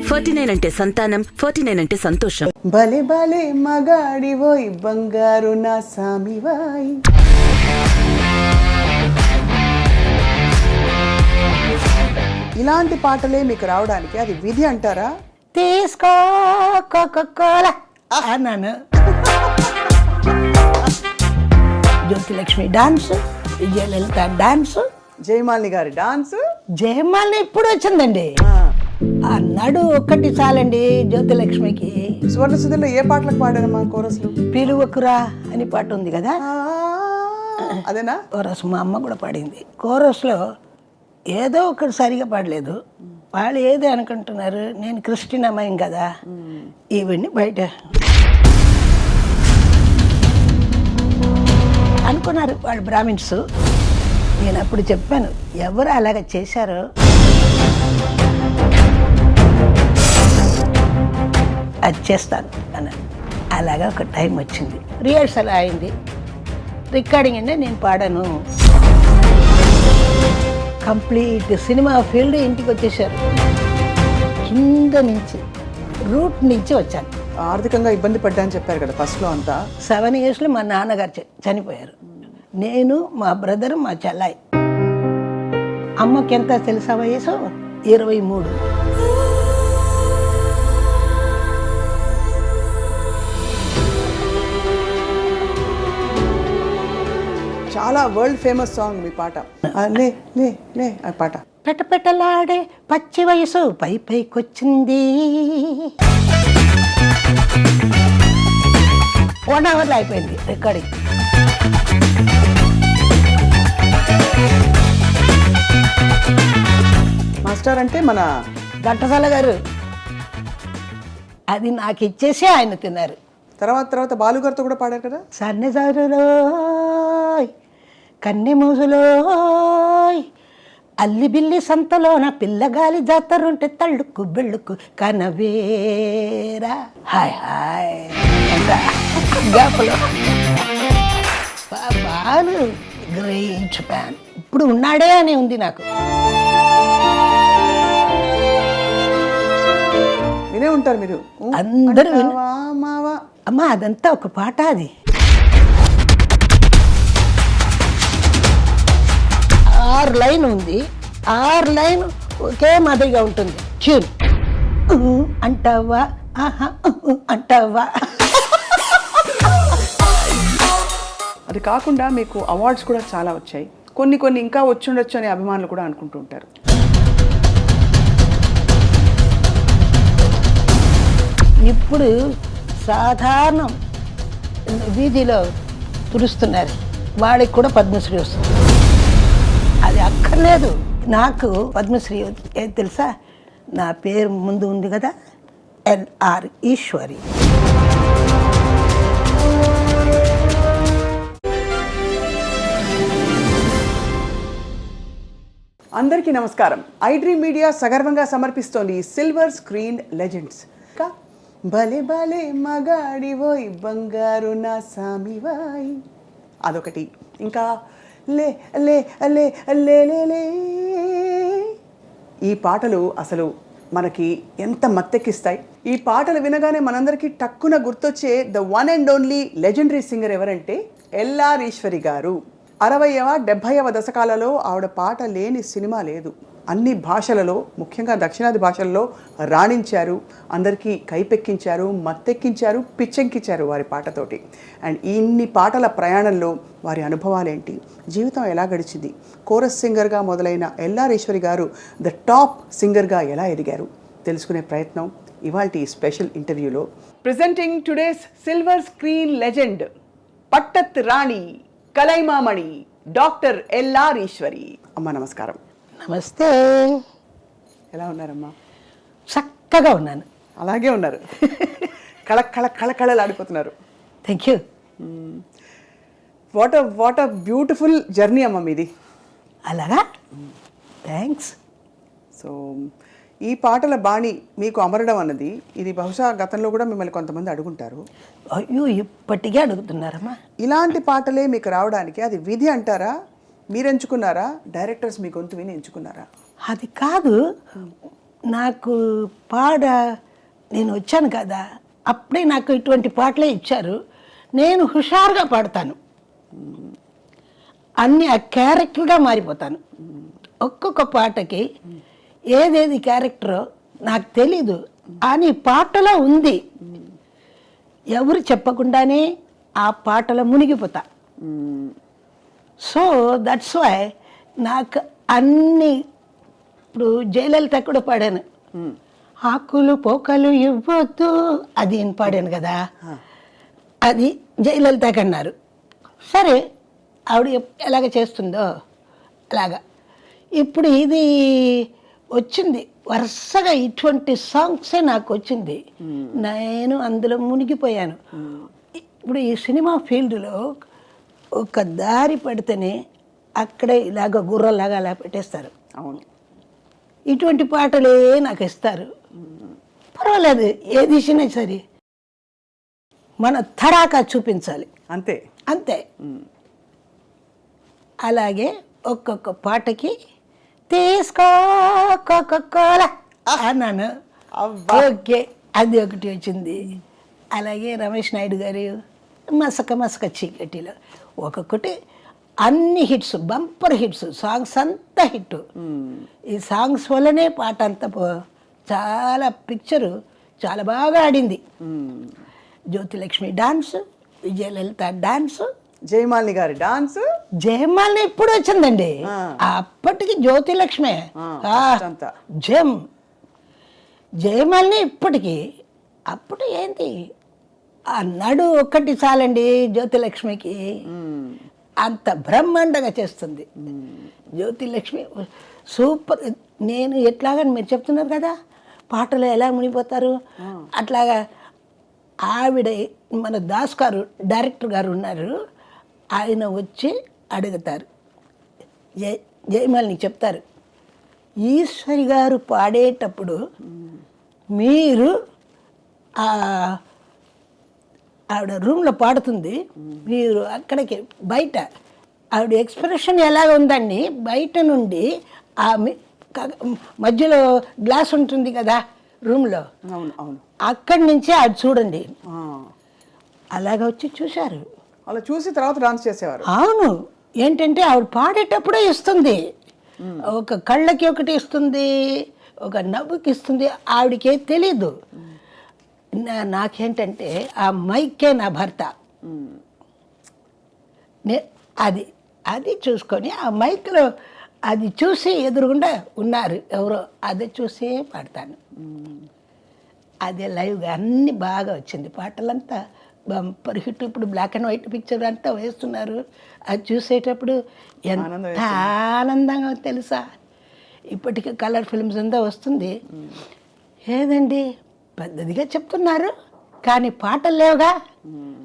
49 అంటే సంతానం, 49 అంటే సంతోషం. భలే భలే మగాడివోయ్ బంగారు నా సామివాయ్. ఇలాంటి పాటలే మీకు రావడానికి అది విధి అంటారా? తీసుకో కోకోకోలా అన్నాను. జ్యోతిలక్ష్మి డాన్స్, విజయలలిత డాన్స్, జయమాలిని గారి డాన్స్. జయమాలిని ఇప్పుడు వచ్చిందండి. అన్నాడు ఒక్కటి చాలండి జ్యోతిలక్ష్మికి. సువర్ణసుధలో ఏ పాటలకు పాడారమ్మా కోరస్లు? పిలువకురా అని పాట ఉంది కదా, అదేనా? కోరస్ మా అమ్మ కూడా పాడింది. కోరస్లో ఏదో ఒకటి సరిగా పాడలేదు. వాళ్ళు ఏది అనుకుంటున్నారు, నేను క్రిస్టియన్ అమ్మాయిం కదా, ఇవన్నీ బయట అనుకున్నారు వాళ్ళు బ్రాహ్మిన్స్. నేను అప్పుడు చెప్పాను, ఎవరు అలాగ చేశారో అది చేస్తాను అన్నాను. అలాగా ఒక టైం వచ్చింది, రిహర్సల్ అయింది, రికార్డింగ్ అంటే నేను పాడాను. కంప్లీట్ సినిమా ఫీల్డ్ ఇంటికి వచ్చేసారు. కింద నుంచి రూట్ నుంచి వచ్చాను. ఆర్థికంగా ఇబ్బంది పడ్డాని చెప్పారు కదా ఫస్ట్లో అంతా. 7 yearsలో మా నాన్నగారు చనిపోయారు. నేను, మా బ్రదర్, మా చెల్లాయి. అమ్మకి ఎంత తెలుసా వయసు? 23. చాలా వరల్డ్ ఫేమస్ సాంగ్ మీ పాట. లే లే లే ఆ పాట. పెట్టలాడే పచ్చి వయసు పై పైకొచ్చింది. 1 hourలో అయిపోయింది రికార్డింగ్. మాస్టర్ అంటే మన ఘంటసాల గారు. అది నాకు ఇచ్చేసి ఆయన తిన్నారు. తర్వాత బాలుగారితో కూడా పాడారు కదా. సన్నెజారులో కన్నె మూసులో అల్లి బిల్లి సంతలోన పిల్లగాలి జాతరుంటే తళ్ళుకు బెళ్ళుకు కనవేరా. హాయ్ హాయ్ గాపలో బాలు గ్రేట్ ఫ్యాన్. ఇప్పుడు ఉన్నాడే అని ఉంది నాకు. వినే ఉంటారు మీరు అందరూ. మావా అమ్మా అదంతా ఒక పాట. అది 6 లైన్ ఉంది. 6 లైన్ ఒకే మాదిరిగా ఉంటుంది. ట్యూన్ అంటావా ఆహా అంటావా. అది కాకుండా మీకు అవార్డ్స్ కూడా చాలా వచ్చాయి. కొన్ని ఇంకా వచ్చుండొచ్చు అని అభిమానులు కూడా అనుకుంటూ ఉంటారు. ఇప్పుడు సాధారణం వీధిలో తుడుస్తున్నారు, వాడికి కూడా పద్మశ్రీ వస్తుంది. అది అక్కర్లేదు. నాకు పద్మశ్రీ ఏది తెలుసా? నా పేరు ముందు ఉంది కదా, ఎల్ఆర్ ఈశ్వరి. అందరికీ నమస్కారం. ఐడ్రీమ్ మీడియా సగర్వంగా సమర్పిస్తోంది సిల్వర్ స్క్రీన్ లెజెండ్స్. భలే భలే మగాడివోయ్ బంగారు నా సామివాయ్ అదొకటి. ఇంకా లే లే లే లే లే లే. ఈ పాటలు అసలు మనకి ఎంత మత్తెక్కిస్తాయి. ఈ పాటలు వినగానే మనందరికీ టక్కున గుర్తొచ్చే the one and only legendary singer ఎవరంటే ఎల్ఆర్ ఈశ్వరి గారు. 60వ 70వ దశకాలలో ఆవిడ పాట లేని సినిమా లేదు. అన్ని భాషలలో, ముఖ్యంగా దక్షిణాది భాషల్లో రాణించారు. అందరికీ కైపెక్కించారు, మత్తెక్కించారు, పిచ్చెక్కించారు వారి పాటతోటి. అండ్ ఇన్ని పాటల ప్రయాణంలో వారి అనుభవాలేంటి, జీవితం ఎలా గడిచింది, కోరస్ సింగర్గా మొదలైన ఎల్ఆర్ ఈశ్వరి గారు ద టాప్ సింగర్గా ఎలా ఎదిగారు తెలుసుకునే ప్రయత్నం ఇవాల్టి స్పెషల్ ఇంటర్వ్యూలో. Presenting today's silver screen legend, పట్టత్ రాణి, కలైమామణి, డాక్టర్ ఎల్ఆర్ ఈశ్వరి. అమ్మ నమస్కారం. నమస్తే. ఎలా ఉన్నారమ్మా? చక్కగా ఉన్నాను. అలాగే ఉన్నారు. కళకళలాడిపోతున్నారు. Thank you. What a beautiful journey అమ్మ మీది. అలాగా, థ్యాంక్స్. సో ఈ పాటల బాణి మీకు అమరడం అన్నది, ఇది బహుశా గతంలో కూడా మిమ్మల్ని కొంతమంది అడుగుంటారు. అయ్యో, ఇప్పటికే అడుగుతున్నారమ్మా. ఇలాంటి పాటలే మీకు రావడానికి అది విధి అంటారా? మీరు ఎంచుకున్నారా? డైరెక్టర్స్ మీ గొంతు విని ఎంచుకున్నారా? అది కాదు, నాకు నేను వచ్చాను కదా, అప్పుడే నాకు ఇటువంటి పాటలే ఇచ్చారు. నేను హుషారుగా పాడతాను, అన్ని ఆ క్యారెక్టర్గా మారిపోతాను. ఒక్కొక్క పాటకి ఏదేది క్యారెక్టరో నాకు తెలీదు, అని పాటలో ఉంది. ఎవరు చెప్పకుండానే ఆ పాటలో మునిగిపోతా. సో దట్స్ వై నాకు అన్ని, ఇప్పుడు జయలలిత కూడా పాడాను, ఆకులు పోకలు ఇవ్వద్దు, అది నేను పాడాను కదా, అది జయలలితకి అన్నారు. సరే, ఆవిడ ఎలాగ చేస్తుందో అలాగా. ఇప్పుడు ఇది వచ్చింది వరుసగా, ఇటువంటి సాంగ్సే నాకు వచ్చింది, నేను అందులో మునిగిపోయాను. ఇప్పుడు ఈ సినిమా ఫీల్డ్లో ఒక దారి పడితేనే అక్కడే ఇలాగ గుర్రలాగా అలా పెట్టేస్తారు. అవును, ఇటువంటి పాటలే నాకు ఇస్తారు. పర్వాలేదు, ఏ దిశనే సరే మన తడాకా చూపించాలి, అంతే అంతే. అలాగే ఒక్కొక్క పాటకి తీసుకో కోకోకోలా అన్నాను. ఓకే, అది ఒకటి వచ్చింది. అలాగే రమేష్ నాయుడు గారు మసక మసక చీకటిలో ఒక్కొక్కటి, అన్ని హిట్స్, బంపర్ హిట్స్, సాంగ్స్ అంతా హిట్. ఈ సాంగ్స్ వల్లనే పాట అంతా చాలా పిక్చరు చాలా బాగా ఆడింది. జ్యోతిలక్ష్మి డాన్స్, విజయలలిత డాన్స్, జయమాలిని గారి డాన్స్. జయమాలిని ఇప్పుడు వచ్చిందండి, అప్పటికి జ్యోతిలక్ష్మి జమ్. జయమాలిని ఇప్పటికి, అప్పుడు ఏంటి ఆ నడు ఒక్కటి చాలండి జ్యోతిలక్ష్మికి, అంత బ్రహ్మాండంగా చేస్తుంది జ్యోతిలక్ష్మి. సూపర్. నేను ఎట్లాగని మీరు చెప్తున్నారు కదా, పాటలు ఎలా మునిగిపోతారు, అట్లాగా ఆవిడ, మన దాస్ గారు డైరెక్టర్ గారు ఉన్నారు, ఆయన వచ్చి అడుగుతారు, జయమాలిని చెప్తారు, ఈశ్వరి గారు పాడేటప్పుడు మీరు ఆవిడ రూమ్లో పాడుతుంది, మీరు అక్కడికి బయట ఆవిడ ఎక్స్ప్రెషన్ ఎలాగ ఉందండి, బయట నుండి ఆ మధ్యలో గ్లాస్ ఉంటుంది కదా రూమ్లో, అవును అవును, అక్కడి నుంచి అది చూడండి. అలాగ వచ్చి చూశారు, అలా చూసి తర్వాత డాన్స్ చేసేవారు. అవును, ఏంటంటే ఆవిడ పాడేటప్పుడే ఇస్తుంది, ఒక కళ్ళకి ఒకటి ఇస్తుంది, ఒక నవ్వుకి ఇస్తుంది, ఆవిడకే తెలీదు. నాకేంటంటే ఆ మైకే నా భర్త, అది అది చూసుకొని ఆ మైక్లో అది చూసి ఎదురుగుండా ఉన్నారు ఎవరో, అది చూసి పాడతాను. అదే లైవ్గా అన్ని బాగా వచ్చింది, పాటలంతా బంపర్ హిట్. ఇప్పుడు బ్లాక్ అండ్ వైట్ పిక్చర్ అంతా వేస్తున్నారు, అది చూసేటప్పుడు ఎంత ఆనందంగా తెలుసా. ఇప్పటికీ కలర్ ఫిల్మ్స్ అంతా వస్తుంది, ఏదండి పెద్దదిగా చెప్తున్నారు కానీ పాటలు లేవుగా,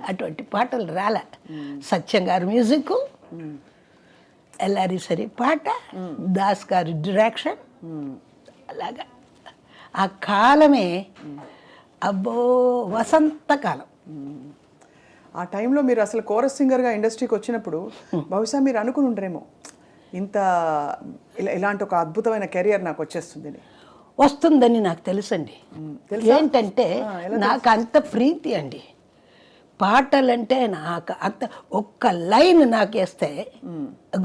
అటువంటి పాటలు రాలే. సత్యం గారు మ్యూజిక్, ఎల్ఆరి సరి పాట, దాస్ గారి డైరెక్షన్, అలాగా ఆ కాలమే అబ్బో వసంతకాలం. ఆ టైంలో మీరు అసలు కోరస్ సింగర్గా ఇండస్ట్రీకి వచ్చినప్పుడు బహుశా మీరు అనుకుని ఉండరేమో, ఇంత ఇలాంటి ఒక అద్భుతమైన కెరియర్ నాకు వచ్చేస్తుంది, వస్తుందని నాకు తెలుసండి. ఏంటంటే నాకు అంత ప్రీతి అండి పాటలంటే, నాకు అంత ఒక్క లైన్ నాకు వేస్తే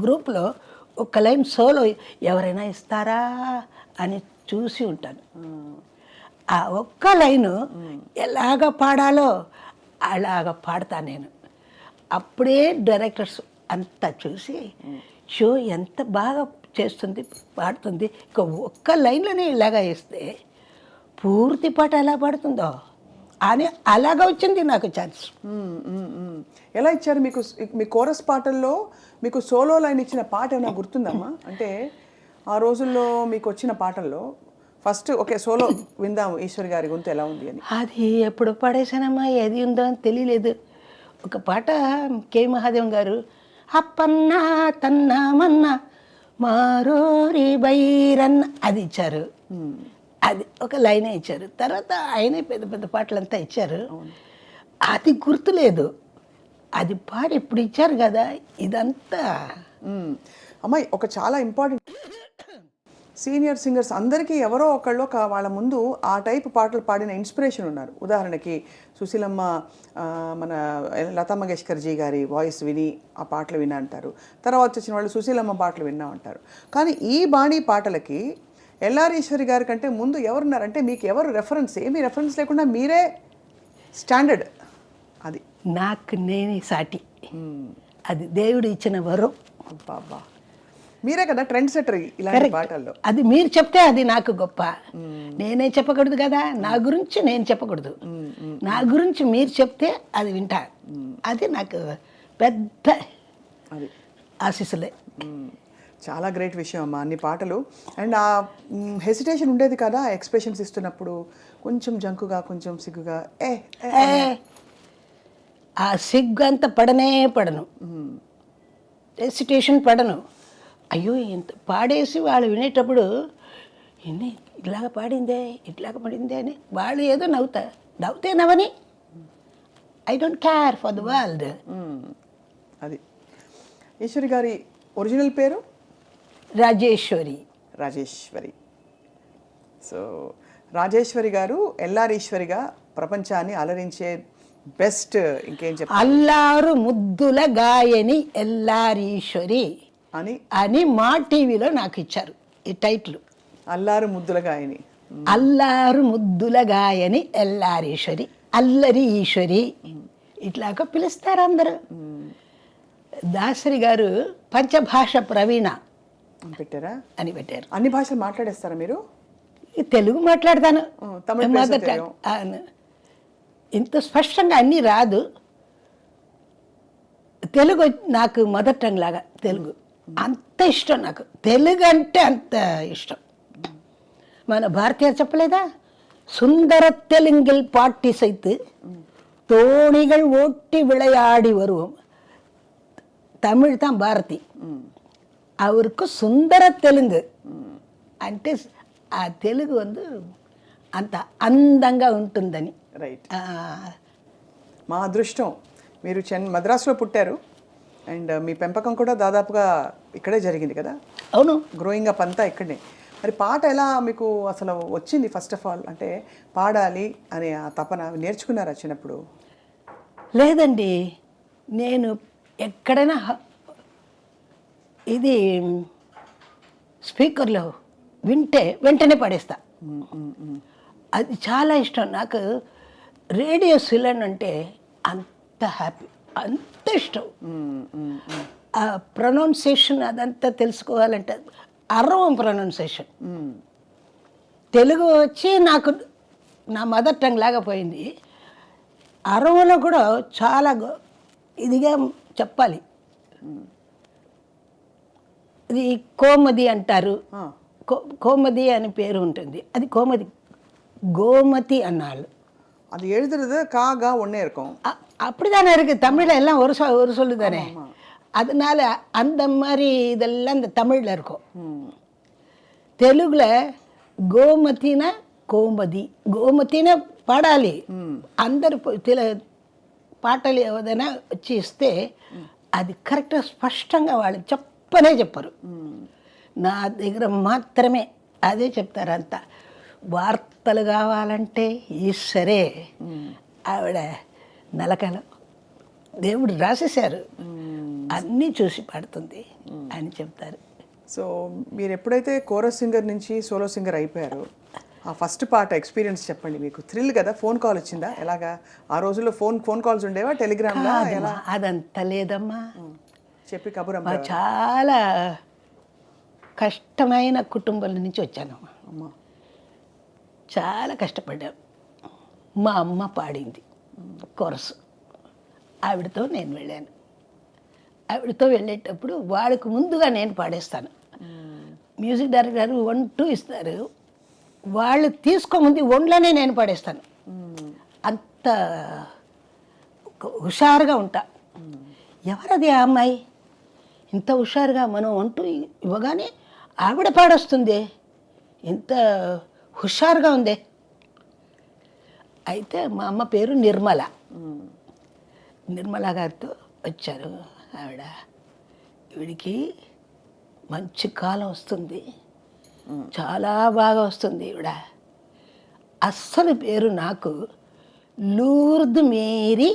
గ్రూప్లో ఒక్క లైన్ సోలో ఎవరైనా ఇస్తారా అని చూసి ఉంటాను. ఆ ఒక్క లైను ఎలాగ పాడాలో అలాగ పాడతాను నేను. అప్పుడే డైరెక్టర్స్ అంతా చూసి షో ఎంత బాగా చేస్తుంది, పాడుతుంది, ఇక ఒక్క లైన్లోనే ఇలాగా వేస్తే పూర్తి పాట ఎలా పాడుతుందో అని అలాగా వచ్చింది నాకు ఛాన్స్. ఎలా ఇచ్చారు మీకు? మీ కోరస్ పాటల్లో మీకు సోలో లైన్ ఇచ్చిన పాట ఏమైనా గుర్తుందమ్మా? అంటే ఆ రోజుల్లో మీకు వచ్చిన పాటల్లో ఫస్ట్ ఓకే సోలో విందాము ఈశ్వరి గారి గొంతు ఎలా ఉంది అని. అది ఎప్పుడు పాడేశానమ్మా, ఏది ఉందో అని తెలియలేదు. ఒక పాట కే మహాదేవన్ గారు, అప్పన్నా తన్నా మన్నా మారోరి బైరన్న, అది ఇచ్చారు. అది ఒక లైనే ఇచ్చారు. తర్వాత ఆయనే పెద్ద పెద్ద పాటలంతా ఇచ్చారు, అది గుర్తులేదు. అది పాడి ఇప్పుడు ఇచ్చారు కదా ఇదంతా. అమ్మాయి ఒక చాలా ఇంపార్టెంట్ సీనియర్ సింగర్స్ అందరికీ ఎవరో ఒకళ్ళు వాళ్ళ ముందు ఆ టైప్ పాటలు పాడిన ఇన్స్పిరేషన్ ఉన్నారు. ఉదాహరణకి సుశీలమ్మ, మన లతా మంగేష్కర్ జీ గారి వాయిస్ విని ఆ పాటలు విన్నా అంటారు. తర్వాత వచ్చిన వాళ్ళు సుశీలమ్మ పాటలు విన్నా అంటారు. కానీ ఈ బాణీ పాటలకి ఎల్ఆర్ ఈశ్వరి గారి కంటే ముందు ఎవరున్నారంటే మీకు ఎవరు రెఫరెన్స్? ఏమీ రెఫరెన్స్ లేకుండా మీరే స్టాండర్డ్. అది నాకు నేనే సాటి, అది దేవుడు ఇచ్చిన వరం. అబ్బా, మీరే కదా ట్రెండ్ సెటర్ ఇలాంటి పాటల్లో. అది మీరు చెప్తే అది నాకు గొప్ప. నేనే చెప్పకూడదు కదా, నా గురించి నేను చెప్పకూడదు. నా గురించి మీరు చెప్తే అది వింటా. అది నాకు పెద్ద అది ఆశీస్సులే. చాలా గ్రేట్ విషయం అమ్మా అన్ని పాటలు. అండ్ ఆ హెసిటేషన్ ఉండేది కదా ఎక్స్ప్రెషన్స్ ఇస్తున్నప్పుడు, కొంచెం జంకుగా, కొంచెం సిగ్గుగా. ఆ సిగ్గు అంత పడనే పడను, హెసిటేషన్ పడను. అయ్యో ఇంత పాడేసి వాళ్ళు వినేటప్పుడు ఇన్ని ఇట్లాగ పాడిందే, ఇట్లాగ పడిందే అని వాళ్ళు ఏదో నవ్వుతే నవ్వని. I don't care for the world. అది ఈశ్వరి గారి ఒరిజినల్ పేరు రాజేశ్వరి. సో రాజేశ్వరి గారు ఎల్ఆర్ ఈశ్వరిగా ప్రపంచాన్ని అలరించే బెస్ట్. ఇంకేం చెప్పాలి? అల్లారు ముద్దుల గాయని ఎల్లారీశ్వరి అని మా టీవీలో నాకు ఇచ్చారు ఈ టైటిల్. అల్లారు ముద్దుల గాయని, అల్లారు ముద్దుల గాయని ఎల్లారీశ్వరి, అల్లరి ఈశ్వరి ఇట్లాగా పిలుస్తారు అందరూ. దాసరి గారు పంచభాష ప్రవీణ పెట్టారా అని పెట్టారు. అన్ని భాషలు మాట్లాడేస్తారా మీరు? తెలుగు మాట్లాడతాను, తమిళ మొదట ఇంత స్పష్టంగా అన్నీ రాదు. తెలుగు నాకు మదర్ టంగ్ లాగా తెలుగు అంత ఇష్టం. నాకు తెలుగు అంటే అంత ఇష్టం. మన భారతీయ చెప్పలేదా, సుందర தெலுங்கில் பாட்டி சைத்து தோணிகள் ஓட்டி விளையாடி வருவோம். తమిళ్ தான் భారతి, அவருக்கு సుందర తెలుగు అంటే ఆ తెలుగు అంత అందంగా ఉంటుందని. రైట్. మా అదృష్టం మీరు మద్రాసులో పుట్టారు. అండ్ మీ పెంపకం కూడా దాదాపుగా ఇక్కడే జరిగింది కదా? అవును, గ్రోయింగ్ అప్ అంతా ఇక్కడనే. మరి పాట ఎలా మీకు అసలు వచ్చింది? ఫస్ట్ ఆఫ్ ఆల్ అంటే పాడాలి అనే ఆ తపన నేర్చుకున్నారా చిన్నప్పుడు? లేదండి, నేను ఎక్కడైనా ఇది స్పీకర్లో వింటే వెంటనే పాడేస్తా. అది చాలా ఇష్టం నాకు. రేడియో సిలన్ అంటే అంత హ్యాపీ, అంత ఇష్టం. ఆ ప్రొనౌన్సియేషన్ అదంతా తెలుసుకోవాలంటే అరవం ప్రొనౌన్సియేషన్. తెలుగు వచ్చి నాకు నా మదర్ టంగ్ లాగా పోయింది. అరవలో కూడా చాలా ఇదిగా చెప్పాలి. ఇది కోమది అంటారు, కోమది అని పేరు ఉంటుంది. అది కోమది, கோமதி அன்னாள். அது எழுதுறது காகா ஒன்னே இருக்கும். அப்படி தானே இருக்குது. தமிழில் எல்லாம் ஒரு சொல்லு தானே, அதனால அந்த மாதிரி இதெல்லாம் இந்த தமிழில் இருக்கும். தெலுங்குல கோமதினா కోమది, గోమతినే పాడాలి. అందరు పాటలు ఏదైనా వచ్చి ఇస్తే అది కరెక్ట్గా స్పష్టంగా వాళ్ళు చెప్పరు. నా దగ్గర మాత్రమే అదే చెప్తారు అంతా. వార్తలు కావాలంటే ఈశ్వరే, ఆవిడ నలకలో దేవుడు రాసేశారు, అన్నీ చూసి పాడుతుంది అని చెప్తారు. సో మీరు ఎప్పుడైతే కోరస్ సింగర్ నుంచి సోలో సింగర్ అయిపోయారు, ఆ ఫస్ట్ పాట ఎక్స్పీరియన్స్ చెప్పండి. మీకు థ్రిల్ కదా, ఫోన్ కాల్ వచ్చిందా? ఎలాగా ఆ రోజుల్లో ఫోన్ కాల్స్ ఉండేవా? టెలిగ్రామ్లా? ఎలా? అదంతా లేదమ్మా. చెప్పి కబుర్. చాలా కష్టమైన కుటుంబాల నుంచి వచ్చానమ్మా. అమ్మా చాలా కష్టపడ్డాం. మా అమ్మ పాడింది కొరసు, ఆవిడతో నేను వెళ్ళాను. ఆవిడతో వెళ్ళేటప్పుడు వాళ్ళకు ముందుగా నేను పాడేస్తాను. మ్యూజిక్ డైరెక్టర్ గారు 1, 2 ఇస్తారు, వాళ్ళు తీసుకోముందు ఒంట్లోనే నేను పాడేస్తాను. అంత హుషారుగా ఉంటా. ఎవరది ఆ అమ్మాయి ఇంత హుషారుగా? మనం 1, 2 ఇవ్వగానే ఆవిడ పాడొస్తుంది, ఇంత హుషారుగా ఉంది. అయితే మా అమ్మ పేరు నిర్మల. నిర్మల గారితో వచ్చారు. ఆవిడ, ఈవిడికి మంచి కాలం వస్తుంది, చాలా బాగా వస్తుంది ఈవిడ. అస్సలు పేరు నాకు లూర్ద్ మేరీ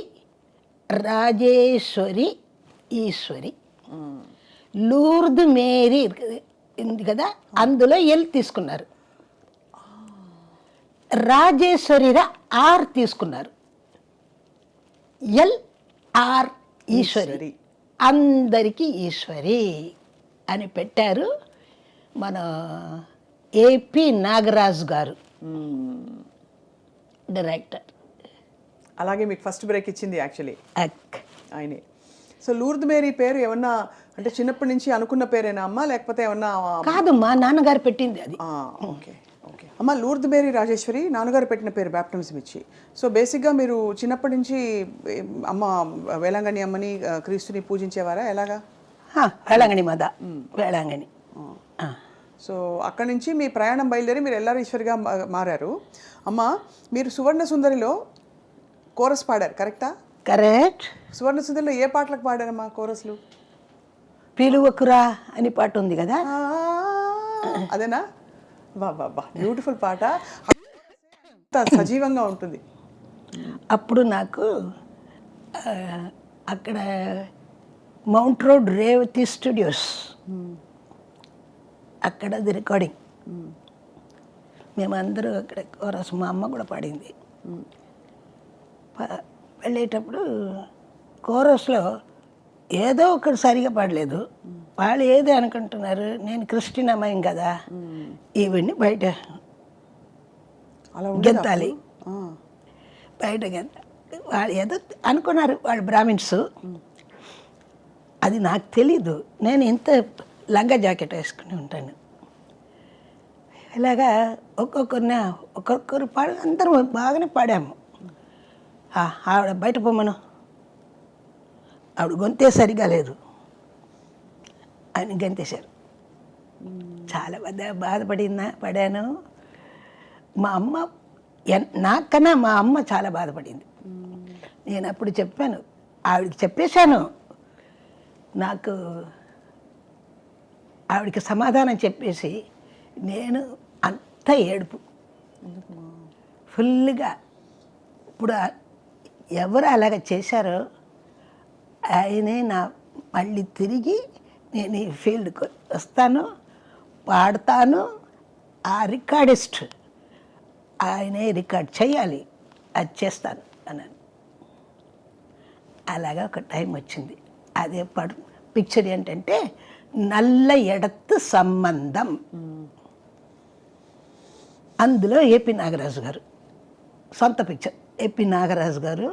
రాజేశ్వరి ఈశ్వరి. లూర్ద్ మేరీ ఉంది కదా, అందులో ఎల్ తీసుకున్నారు. రాజేశ్వరిరా ఆర్ తీసుకున్నారు. ఎల్ ఆర్ ఈశ్వరి, అందరికీ ఈశ్వరి అని పెట్టారు. మన ఏపీ నాగరాజు గారు డైరెక్టర్. అలాగే మీకు ఫస్ట్ బ్రేక్ ఇచ్చింది యాక్చువల్లీ ఆయనే. సో లూర్ద్ మేరీ పేరు ఏమన్నా అంటే చిన్నప్పటి నుంచి అనుకున్న పేరేనా అమ్మా, లేకపోతే ఏమన్నా? కాదు, మా నాన్నగారు పెట్టింది అది. ఓకే ఓకే అమ్మ, లూర్ద్ మేరీ రాజేశ్వరి నాన్నగారు పెట్టిన పేరు బ్యాప్టిజం ఇచ్చి. సో బేసిక్గా మీరు చిన్నప్పటి నుంచి అమ్మ వేళాంగణి అమ్మని క్రీస్తుని పూజించేవారా ఎలాగా? వేళాంగణి మాత, వేళాంగణి. సో అక్కడి నుంచి మీ ప్రయాణం బయలుదేరి మీరు ఎల్లారీశ్వరిగా మారారు. అమ్మ మీరు సువర్ణ సుందరిలో కోరస్ పాడారు, కరెక్టా? కరెక్ట్. సువర్ణ సుందరిలో ఏ పాటలకు పాడారమ్మా కోరస్లు? పిలువకురా అని పాట ఉంది కదా, అదేనా? బా బా బా, బ్యూటిఫుల్ పాట, సజీవంగా ఉంటుంది. అప్పుడు నాకు అక్కడ మౌంట్ రోడ్ రేవతి స్టూడియోస్, అక్కడ అది రికార్డింగ్. మేమందరూ అక్కడ కోరస్, మా అమ్మ కూడా పాడింది. వెళ్ళేటప్పుడు కోరస్లో ఏదో ఒకటి సరిగా పాడలేదు. వాళ్ళు ఏదో అనుకుంటున్నారు, నేను క్రిస్టియన్ అమ్మాయి కదా, ఇవన్నీ బయట గెంతాలి, బయట వాళ్ళు ఏదో అనుకున్నారు, వాళ్ళు బ్రాహ్మిన్స్. అది నాకు తెలీదు. నేను ఇంత లంగా జాకెట్ వేసుకుని ఉంటాను. ఇలాగా ఒక్కొక్కరు అందరూ బాగానే పాడాము. ఆవిడ బయట పొమ్మను, ఆవిడ గొంతే సరిగా లేదు అని గంతేశారు. చాలా పడాను. మా అమ్మ నాకన్నా మా అమ్మ చాలా బాధపడింది. నేను అప్పుడు చెప్పాను, ఆవిడకి చెప్పేశాను. నాకు ఆవిడకి సమాధానం చెప్పేసి నేను అంత ఏడుపు ఫుల్గా. ఇప్పుడు ఎవరు అలాగ చేశారో ఆయనే మళ్ళీ తిరిగి నేను ఈ ఫీల్డ్కి వస్తాను, పాడతాను, ఆ రికార్డిస్ట్ ఆయనే రికార్డ్ చేయాలి, అది చేస్తాను అన్నాను. అలాగా ఒక టైం వచ్చింది. అదే పిక్చర్ ఏంటంటే నల్ల ఎడత్తు సంబంధం. అందులో ఏపీ నాగరాజు గారు సొంత పిక్చర్. ఏపీ నాగరాజు గారు,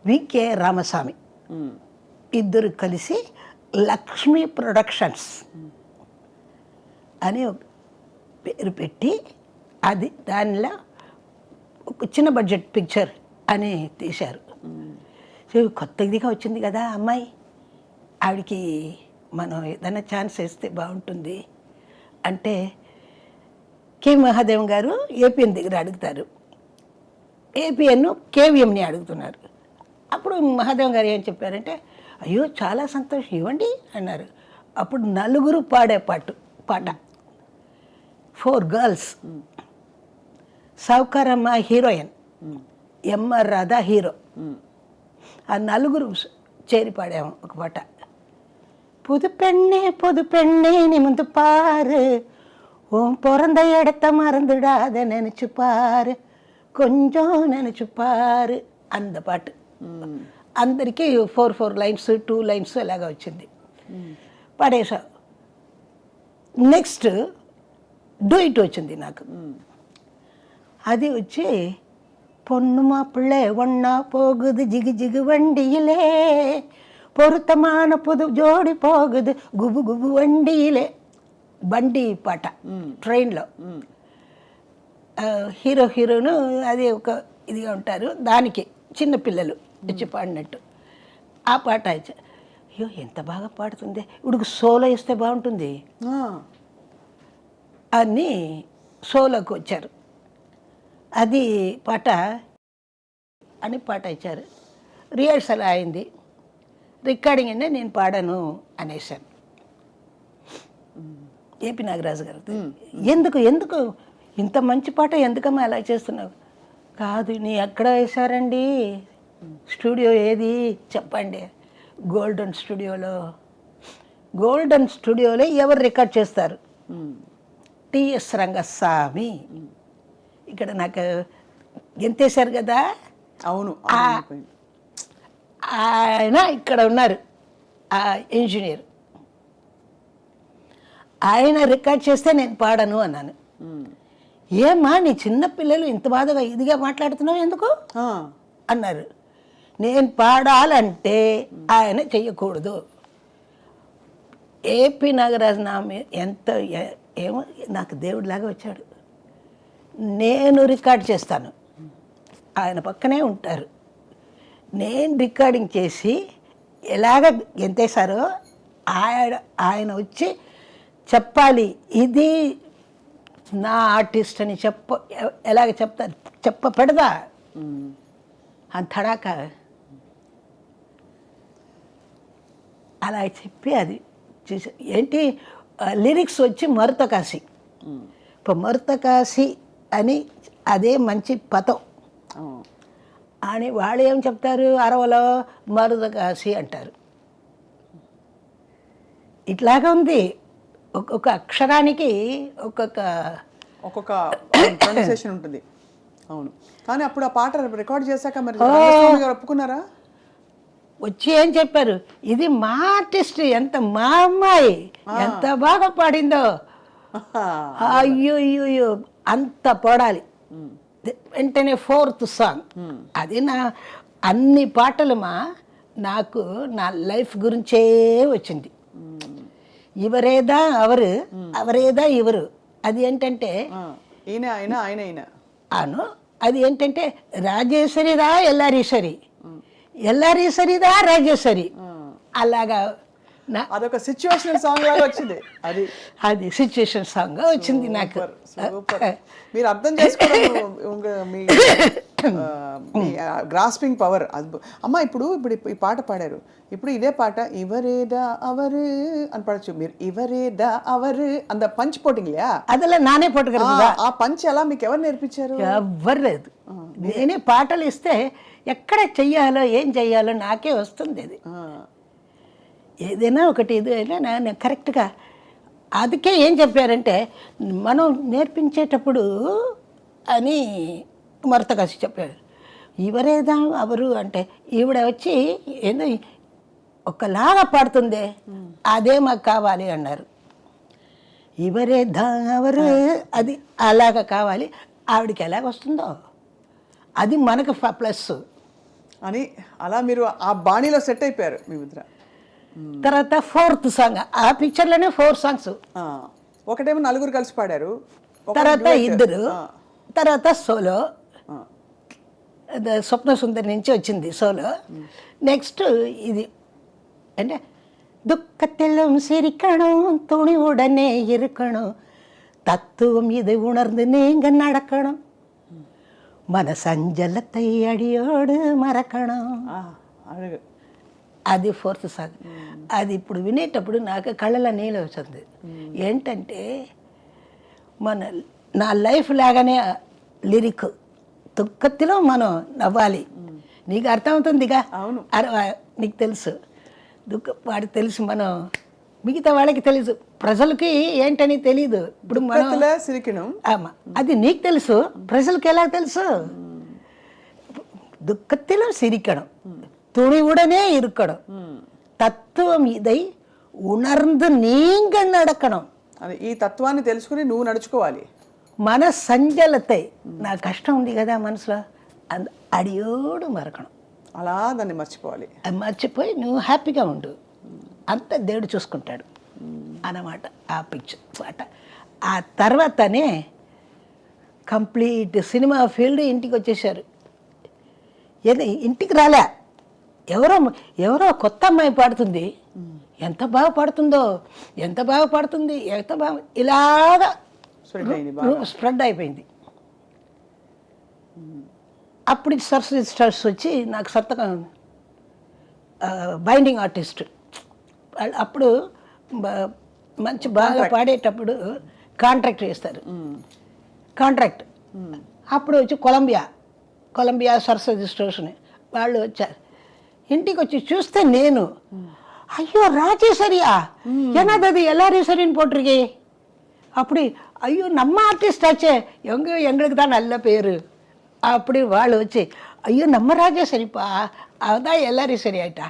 వికే రామస్వామి ఇద్దరు కలిసి లక్ష్మీ ప్రొడక్షన్స్ అని ఒక పేరు పెట్టి, అది దానిలో ఒక చిన్న బడ్జెట్ పిక్చర్ అని తీశారు. కొత్తదిగా వచ్చింది కదా అమ్మాయి, ఆవిడకి మనం ఏదైనా ఛాన్స్ ఇస్తే బాగుంటుంది అంటే కె మహాదేవ్ గారు ఏపీఎన్ దగ్గర అడుగుతారు, ఏపీఎన్ కేవీఎంని అడుగుతున్నారు. అప్పుడు మహాదేవ్ గారు ఏం చెప్పారంటే, అయ్యో చాలా సంతోషం ఇవ్వండి అన్నారు. అప్పుడు నలుగురు పాడే పాట 4 గర్ల్స్, సౌకరమ్మ హీరోయిన్, ఎంఆర్ రాధా హీరో, ఆ నలుగురు చేరి పాడాము ఒక పాట. புது பெண்ணே நிமிந்து பாரு, உன் பிறந்த இடத்த மறந்துடாத நினைச்சு பாரு, కొంచెం நினைச்சு పారు, అంద పాట. అందరికీ 4 లైన్స్ 2 లైన్స్ అలాగా వచ్చింది, పాడేసా. నెక్స్ట్ డూయిట్ వచ్చింది నాకు. అది వచ్చి பொண்ணு மாப்பிள்ளை ஒன்னா போகுது ஜிகு ஜிகு வண்டியிலே, பொருத்தமான புது ஜோடி పోగుదు గుబు గుబు వండిలే. బండి పాట ట్రైన్లో, హీరో హీరోను అది ఒక ఇదిగా ఉంటారు, దానికి చిన్నపిల్లలు వచ్చి పాడినట్టు ఆ పాట. అయ్యో ఎంత బాగా పాడుతుంది, ఇప్పుడు సోలో ఇస్తే బాగుంటుంది అని సోలోకి వచ్చారు. అది పాట అని పాట ఇచ్చారు. రిహర్సల్ అయింది, రికార్డింగ్ అంటే నేను పాడాను అనేసాను. ఏపీ నాగరాజు గారు ఎందుకు ఎందుకు ఇంత మంచి పాట ఎందుకమ్మా అలా చేస్తున్నావు? కాదు, నీ ఎక్కడ వేశారండి స్టూడియో ఏది చెప్పండి. గోల్డెన్ స్టూడియోలో. గోల్డెన్ స్టూడియోలో ఎవరు రికార్డ్ చేస్తారు? టిఎస్ రంగస్వామి. ఇక్కడ నాకు ఎంతేశారు కదా. అవును, ఆయన ఇక్కడ ఉన్నారు, ఆ ఇంజనీర్. ఆయన రికార్డ్ చేస్తే నేను పాడను అన్నాను. ఏమ్మా నీ చిన్న పిల్లలు ఇంత బాధగా ఇదిగా మాట్లాడుతున్నావు ఎందుకు అన్నారు. నేను పాడాలంటే ఆయన చెయ్యకూడదు. ఏపీ నాగరాజు ఎంత ఏమో నాకు దేవుడిలాగా వచ్చాడు. నేను రికార్డ్ చేస్తాను, ఆయన పక్కనే ఉంటారు. నేను రికార్డింగ్ చేసి ఎలాగ ఎంతేసారో ఆయన వచ్చి చెప్పాలి, ఇది నా ఆర్టిస్ట్ అని ఎలాగ చెప్తారు, చెప్పబడదా అంతడాక అలా చెప్పి అది చూసి ఏంటి లిరిక్స్ వచ్చి మరుతకాశి. ఇప్పుడు మరుతకాశి అని అదే మంచి పదం అని వాళ్ళు ఏం చెప్తారు, అరవలో మరుతకాశి అంటారు. ఇట్లాగా ఉంది, ఒక్కొక్క అక్షరానికి ఒక్కొక్క ప్రొనౌన్సియేషన్ ఉంటుంది. అవును, కానీ అప్పుడు ఆ పాట రికార్డ్ చేశాక మరి రంగస్వామి గారు ఒప్పుకున్నారా? వచ్చి ఏం చెప్పారు, ఇది మా ఆర్టిస్ట్, ఎంత మా అమ్మాయి ఎంత బాగా పాడిందో, అయ్యో అయ్యో అంత పాడాలి. వెంటనే 4th సాంగ్ అది అన్ని పాటలు నాకు నా లైఫ్ గురించే వచ్చింది. ఇవరేదా అవరు, అవరేదా ఇవరు. అది ఏంటంటే అను అది ఏంటంటే రాజేశ్వరిదా ఎల్లారీశ్వరి, ఎల్లారీశ్వరిదా రాజేశ్వరి. అలాగా అదొక సిచ్యువేషనల్ సాంగ్ లాగా వచ్చింది. అది సిచ్యువేషన్ సాంగ్ వచ్చింది నాకు. మీరు అర్థం చేసుకోవడం మీ గ్రాస్పింగ్ పవర్ అమ్మ. ఇప్పుడు ఈ పాట పాడారు, ఇప్పుడు ఇదే పాట ఇవరేదా అవరు అని పాడచ్చు మీరు. ఇవరేదా అవరు అంత పంచ్ పోటింగ్లే అదలా నానే పోటుగా. ఆ పంచ్ ఎలా మీకు ఎవరు నేర్పించారు? ఎవ్వరు లేదు. నేనే పాటలు ఇస్తే ఎక్కడ చెయ్యాలో ఏం చెయ్యాలో నాకే వస్తుంది. అది ఏదైనా ఒకటి ఏదైనా నేను కరెక్ట్గా. అందుకే ఏం చెప్పారంటే మనం నేర్పించేటప్పుడు అని మరతకాసి చెప్పారు. ఎవరేదా అవరు అంటే ఈవిడ వచ్చి ఏదో ఒకలాగా పాడుతుందే, అదే మాకు కావాలి అన్నారు. ఎవరేదా అవరు అది అలాగా కావాలి. ఆవిడకి ఎలాగ వస్తుందో అది మనకు ప్లస్ అని అలా మీరు ఆ బాణీలో సెట్ అయిపోయారు మీ ముద్ర. తర్వాత 4th సాంగ్, ఆ పిక్చర్లోనే 4 సాంగ్స్. ఒకటేమో నలుగురు కలిసి పాడారు, తర్వాత ఇద్దరు, తర్వాత సోలో స్వప్న సుందరి నుంచి వచ్చింది సోలో. నెక్స్ట్ ఇది అంటే துக்கத்திலும் சிரிக்கணும், துணிவுடனே இருக்கணும், தத்துவம் இது உணர்ந்து நீங்க நடக்கணும், మన సంజలத்தை అడియోడు మరకణం. అది 4th సాంగ్. అది ఇప్పుడు వినేటప్పుడు నాకు కళ్ళలో నీళ్ళు వచ్చింది. ఏంటంటే నా లైఫ్ లాగానే లిరిక్. దుఃఖతిలో మనం నవ్వాలి, నీకు అర్థమవుతుందిగా. నీకు తెలుసు వాడికి తెలుసు, మనం మిగతా వాళ్ళకి తెలుసు, ప్రజలకి ఏంటని తెలీదు. ఇప్పుడు అది నీకు తెలుసు, ప్రజలకి ఎలా తెలుసు? దుఃఖతిలో సిరికడం, துணிவுடனே இருக்கணும், తత్వం ఇదై ఉణర్ந்து నీంగ నడకడం. ఈ తత్వాన్ని తెలుసుకుని నువ్వు నడుచుకోవాలి. మన సంజలతై, నా కష్టం ఉంది కదా మనసులో, అడియోడు మరకడం. అలా దాన్ని మర్చిపోవాలి. అది మర్చిపోయి నువ్వు హ్యాపీగా ఉండు, అంత దేవుడు చూసుకుంటాడు అన్నమాట ఆ పిక్చర్ పాట. ఆ తర్వాతనే కంప్లీట్ సినిమా ఫీల్డ్ ఇంటికి వచ్చేసారు. ఇంటికి రాలే, ఎవరో కొత్త అమ్మాయి పాడుతుంది, ఎంత బాగా పాడుతుందో, ఎంత బాగా పాడుతుంది, ఎంత బాగా ఇలాగా స్ప్రెడ్ అయిపోయింది. అప్పుడు సరస్వతి స్టార్స్ వచ్చి నాకు సంతకం, బైండింగ్ ఆర్టిస్ట్. అప్పుడు మంచి బాగా పాడేటప్పుడు కాంట్రాక్ట్ చేస్తారు. కాంట్రాక్ట్ అప్పుడు వచ్చి కొలంబియా సరస్వతి స్టోర్స్ని వాళ్ళు వచ్చారు. ఇంటికి వచ్చి చూస్తే నేను ஐயோ ராஜேஸ்வரியா என்னது அது எல்லாரையும் சரின்னு போட்டிருக்கே அப்படி ஐயோ நம்ம ஆர்டிஸ்ட் ஆச்சே எங்களுக்கு தான் நல்ல பேர் அப்படி వాళ్ళు వచ్చి అయ్యో నమ్మ రాజేశ్వరిపా అదా எல்லாரையும் సరి ఆయిటా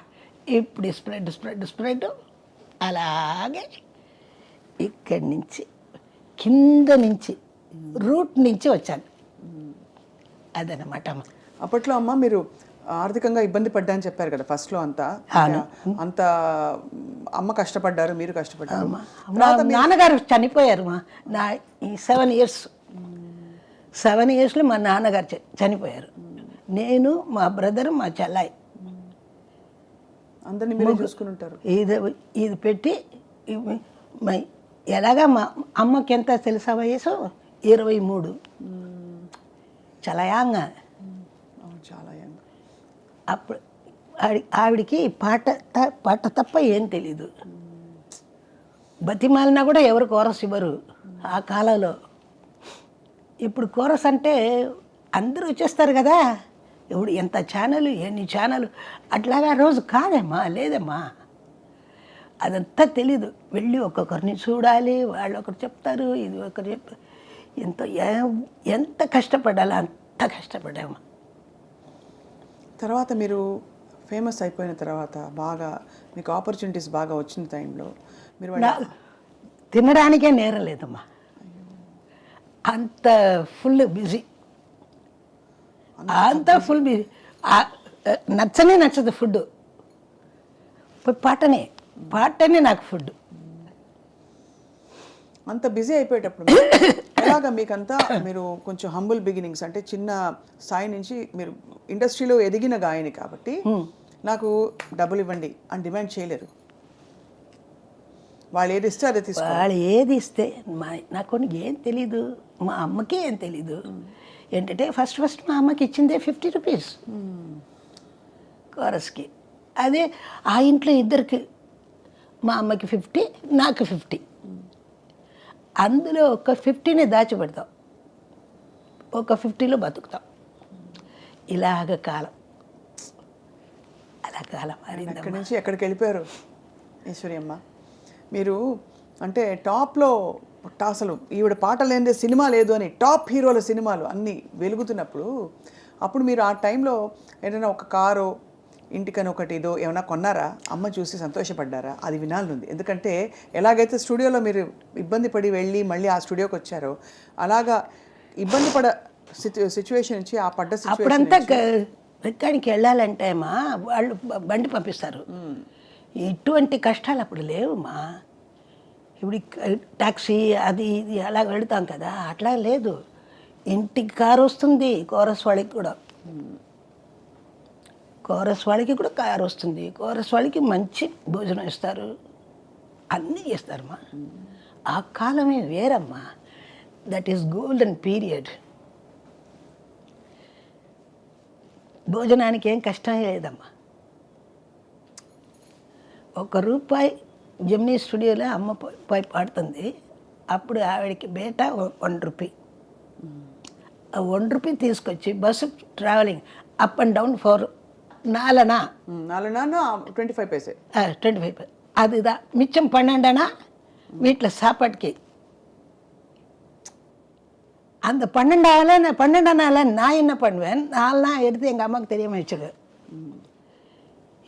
ఇప్పుడు స్ప్రెడ్ అలాగే ఇక్కడి నుంచి కింద నుంచి రూట్ నుంచి వచ్చాను. అదనమాట. అప్పట్లో అమ్మ మీరు ఆర్థికంగా ఇబ్బంది పడ్డా అని చెప్పారు కదా ఫస్ట్లో అంతా. అంత అమ్మ కష్టపడ్డారు, మీరు కష్టపడ్డారు. నాన్నగారు చనిపోయారు నా ఈ 7 ఇయర్స్లో మా నాన్నగారు చనిపోయారు. నేను, మా బ్రదర్, మా చెల్లాయి అందరినీ మీరు చూసుకుని ఉంటారు. ఇది పెట్టి ఎలాగా మా అమ్మకి ఎంత తెలుసా వయసు 23. చాలా యాంగ్. చాలా యాంగ్. అప్పుడు ఆవిడికి పాట తప్ప ఏం తెలీదు. బతిమాలినా కూడా ఎవరు కోరస్ ఇవ్వరు ఆ కాలంలో. ఇప్పుడు కోరస్ అంటే అందరూ వచ్చేస్తారు కదా, ఇప్పుడు ఎంత ఛానల్, ఎన్ని ఛానల్, అట్లాగా రోజు కాదమ్మా, లేదమ్మా, అదంతా తెలీదు. వెళ్ళి ఒక్కొక్కరిని చూడాలి, వాళ్ళు ఒకరు చెప్తారు, ఇది ఒకరు చెప్తారు. ఎంత కష్టపడాలి అంత కష్టపడామా. తర్వాత మీరు ఫేమస్ అయిపోయిన తర్వాత బాగా మీకు ఆపర్చునిటీస్ బాగా వచ్చిన టైంలో మీరు తినడానికే నేరం లేదమ్మా, అంత ఫుల్ బిజీ, అంత ఫుల్ బిజీ. నచ్చదు ఫుడ్, పాటనే నాకు ఫుడ్. అంత బిజీ అయిపోయేటప్పుడు ఎలాగా మీకంతా మీరు కొంచెం హంబుల్ బిగినింగ్స్, అంటే చిన్న స్థాయి నుంచి మీరు ఇండస్ట్రీలో ఎదిగిన గాయని కాబట్టి నాకు డబ్బులు ఇవ్వండి అని డిమాండ్ చేయలేరు. వాళ్ళు ఏది ఇస్తే అదే తీసుకోవాలి. వాళ్ళు ఏది ఇస్తే నాకు ఏం తెలీదు, మా అమ్మకి ఏం తెలీదు. ఏంటంటే ఫస్ట్ మా అమ్మకి ఇచ్చిందే 50 రూపీస్ కోరస్కి. అదే ఆ ఇంట్లో ఇద్దరికి, మా అమ్మకి 50, నాకు 50. అందులో ఒక 50ని దాచిపెడతాం, ఒక 50లో బతుకుతాం. ఇలాగ కాలం, అలా కాలం మారింది. అక్కడి నుంచి ఎక్కడికి వెళ్ళిపోయారు ఈశ్వరి అమ్మ మీరు? అంటే టాప్లో అసలు ఈవిడ పాట లేనిదే సినిమా లేదు అని టాప్ హీరోల సినిమాలు అన్నీ వెలుగుతున్నప్పుడు, అప్పుడు మీరు ఆ టైంలో ఏదైనా ఒక కారో ఇంటికని ఒకటి ఏదో ఏమైనా కొన్నారా? అమ్మ చూసి సంతోషపడ్డారా? అది వినాలనుంది. ఎందుకంటే ఎలాగైతే స్టూడియోలో మీరు ఇబ్బంది పడి వెళ్ళి మళ్ళీ ఆ స్టూడియోకి వచ్చారో, అలాగా ఇబ్బంది పడ సిచ్యువేషన్ నుంచి ఆ పడ్డ అప్పుడంతా ఎక్కడికి వెళ్ళాలంటే మా వాళ్ళు బండి పంపిస్తారు. ఇటువంటి కష్టాలు అప్పుడు లేవుమా. ఇప్పుడు ట్యాక్సీ అది ఇది అలా వెళతాం కదా, అట్లా లేదు. ఇంటికి కారు వస్తుంది, కోరస్ వాళ్ళకి కూడా కారు వస్తుంది, కోరస్ వాళ్ళకి మంచి భోజనం ఇస్తారు, అన్నీ చేస్తారమ్మా. ఆ కాలమే వేరమ్మా. That is golden period. భోజనానికి ఏం కష్టం లేదమ్మా. ₹1 జెమినీ స్టూడియోలో అమ్మ పోయి పాడుతుంది. అప్పుడు ఆవిడకి బేట ₹1. ఆ ₹1 తీసుకొచ్చి bus travelling up and down for 4 25 paise, 25 அதுதான் மிச்சம் 12 வீட்டில் சாப்பாட்டுக்கு. அந்த 12 நான் என்ன பண்ணுவேன், 4 எடுத்து எங்கள் அம்மாவுக்கு தெரியாமல் வச்சுருவேன்.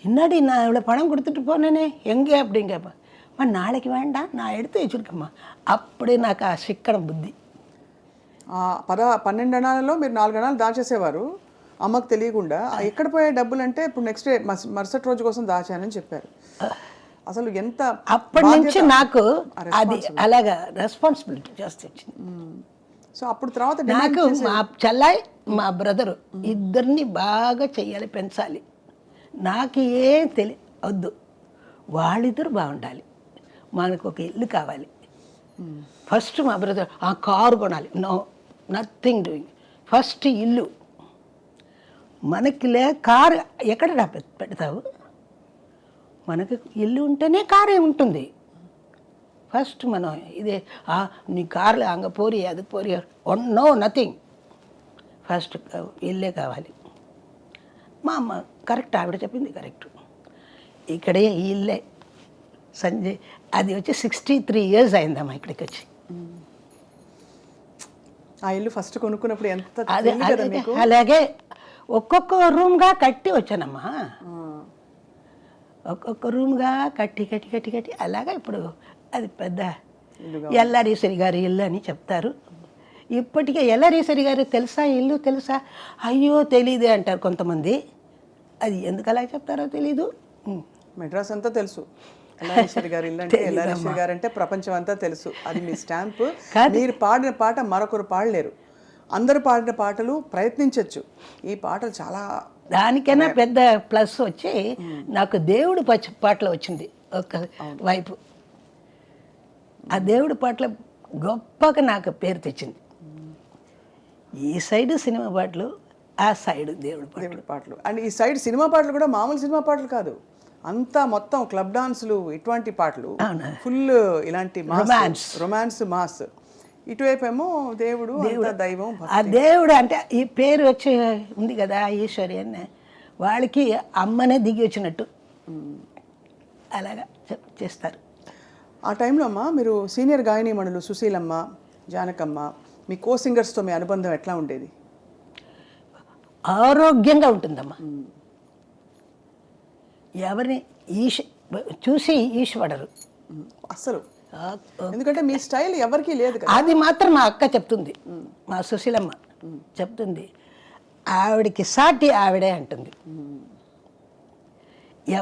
என்னடி நான் இவ்வளோ பணம் கொடுத்துட்டு போனேனே எங்கே அப்படின்னு கேட்பேன். அம்மா நாளைக்கு வேண்டாம், நான் எடுத்து வச்சுருக்கேம்மா. அப்படி నాకు ఆ శిక్కడం బుద్ధి. 12 అణాలలో మీరు 4 అణాలు దాచేసేవారు అమ్మకు తెలియకుండా. ఎక్కడ పోయే డబ్బులు అంటే ఇప్పుడు నెక్స్ట్ డే మరుసటి రోజు కోసం దాచానని చెప్పారు. అసలు ఎంత అప్పటి నుంచి నాకు అది అలాగా రెస్పాన్సిబిలిటీ చేస్తే వచ్చింది. సో అప్పుడు తర్వాత నాకు మా చెల్లాయి, మా బ్రదరు ఇద్దరిని బాగా చెయ్యాలి, పెంచాలి. నాకు ఏం వద్దు, వాళ్ళిద్దరు బాగుండాలి. మనకు ఒక ఇల్లు కావాలి. ఫస్ట్ మా బ్రదర్ ఆ కారు కొనాలి. No, nothing doing. ఫస్ట్ ఇల్లు. మనకి కారు ఎక్కడ పెడతావు? మనకు ఇల్లు ఉంటేనే కారే ఉంటుంది. ఫస్ట్ మనం ఇదే నీ కార్లో అంగ పోరి అది పోరి నో నథింగ్, ఫస్ట్ ఇల్లే కావాలి. మా అమ్మ కరెక్ట్, ఆవిడ చెప్పింది కరెక్ట్. ఇక్కడే ఈ ఇల్లే సంజయ్, అది వచ్చి 63 years అయిందమ్మా ఇక్కడికి వచ్చి. ఆ ఇల్లు ఫస్ట్ కొనుక్కున్నప్పుడు ఎంత అదే thrill కదా మీకు? అలాగే ఒక్కొక్క రూమ్గా కట్టి వచ్చానమ్మా, ఒక్కొక్క రూమ్గా కట్టి కట్టి కట్టి కట్టి అలాగా ఇప్పుడు అది పెద్ద ఎల్లారీశ్వరి గారి ఇల్లు అని చెప్తారు. ఇప్పటికే ఎల్లారీశ్వరి గారు తెలుసా ఇల్లు తెలుసా, అయ్యో తెలీదే అంటారు కొంతమంది. అది ఎందుకు అలా చెప్తారో తెలీదు. మెడ్రాస్ అంతా తెలుసు ఎల్లారీశ్వరి గారి ఇల్లు అంటే, ఎల్లారీశ్వరి గారు అంటే ప్రపంచం అంతా తెలుసు. అది మీ స్టాంపు. మీరు పాడిన పాట మరొకరు పాడలేరు. అందరూ పాడిన పాటలు ప్రయత్నించవచ్చు, ఈ పాటలు చాలా. దానికైనా పెద్ద ప్లస్ వచ్చి నాకు దేవుడు పాటలు వచ్చింది ఒక వైపు. ఆ దేవుడి పాటలు గొప్పగా నాకు పేరు తెచ్చింది. ఈ సైడ్ సినిమా పాటలు, ఆ సైడ్ దేవుడి పాటలు. అండ్ ఈ సైడ్ సినిమా పాటలు కూడా మామూలు సినిమా పాటలు కాదు, అంతా మొత్తం క్లబ్ డాన్సులు ఇటువంటి పాటలు, ఫుల్ ఇలాంటి రొమాన్స్ మాస్. ఇటువైపు ఏమో దేవుడు, దైవం. ఆ దేవుడు అంటే ఈ పేరు వచ్చి ఉంది కదా ఈశ్వరి అని, వాళ్ళకి అమ్మనే దిగి వచ్చినట్టు అలాగా చేస్తారు. ఆ టైంలో అమ్మ మీరు సీనియర్ గాయనీమణులు సుశీలమ్మ, జానకమ్మ, మీ కో సింగర్స్తో మీ అనుబంధం ఎట్లా ఉండేది? ఆరోగ్యంగా ఉంటుందమ్మా. ఎవరిని చూసి ఈశ్వడరు అసలు, ఎందుకంటే మీ స్టైల్ ఎవరికీ లేదు కదా. అది మాత్రం మా అక్క చెప్తుంది, మా సుశీలమ్మ చెప్తుంది, ఆవిడకి సాటి ఆవిడే అంటుంది.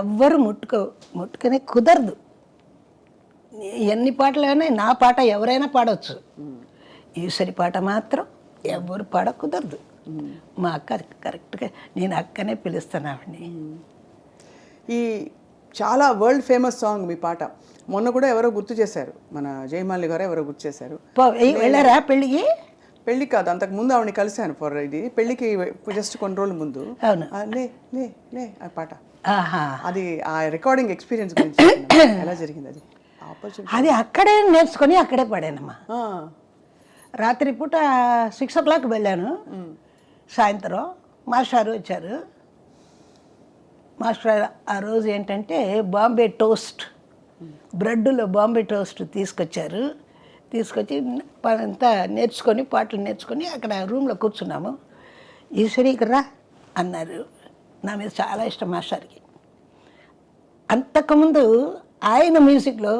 ఎవ్వరు ముట్టుకునే కుదరదు. ఎన్ని పాటలైనా నా పాట ఎవరైనా పాడవచ్చు, ఈశ్వరి పాట మాత్రం ఎవరు పాడ కుదరదు. మా అక్క కరెక్ట్గా, నేను అక్కనే పిలుస్తాను ఆవిడని. ఈ చాలా వరల్డ్ ఫేమస్ సాంగ్ మీ పాట మొన్న కూడా ఎవరో గుర్తు చేశారు, మన జయమాలి గారు ఎవరో గుర్తు చేశారు. వెళ్ళారా పెళ్ళికి? పెళ్ళి కాదు, అంతకు ముందు ఆవిడని కలిశాను ఫర్ ఇది పెళ్ళికి జస్ట్ కొన్ని రోజుల ముందు. లే లే లే ఆ పాట, అది ఆ రికార్డింగ్ ఎక్స్పీరియన్స్ గురించి ఎలా జరిగింది అది? అది అక్కడే నేర్చుకొని అక్కడే పాడానమ్మా. రాత్రి పూట 6 o'clock వెళ్ళాను, సాయంత్రం మాస్టర్ వచ్చారు. మాస్టర్ ఆ రోజు ఏంటంటే బాంబే టోస్ట్, బ్రెడ్లో బాంబే టోస్ట్ తీసుకొచ్చారు. తీసుకొచ్చి అంతా నేర్చుకొని పాటలు నేర్చుకొని అక్కడ రూమ్లో కూర్చున్నాము. ఈశ్వరికి రా అన్నారు. నా మీద చాలా ఇష్టం మాస్టర్కి. అంతకుముందు ఆయన మ్యూజిక్లో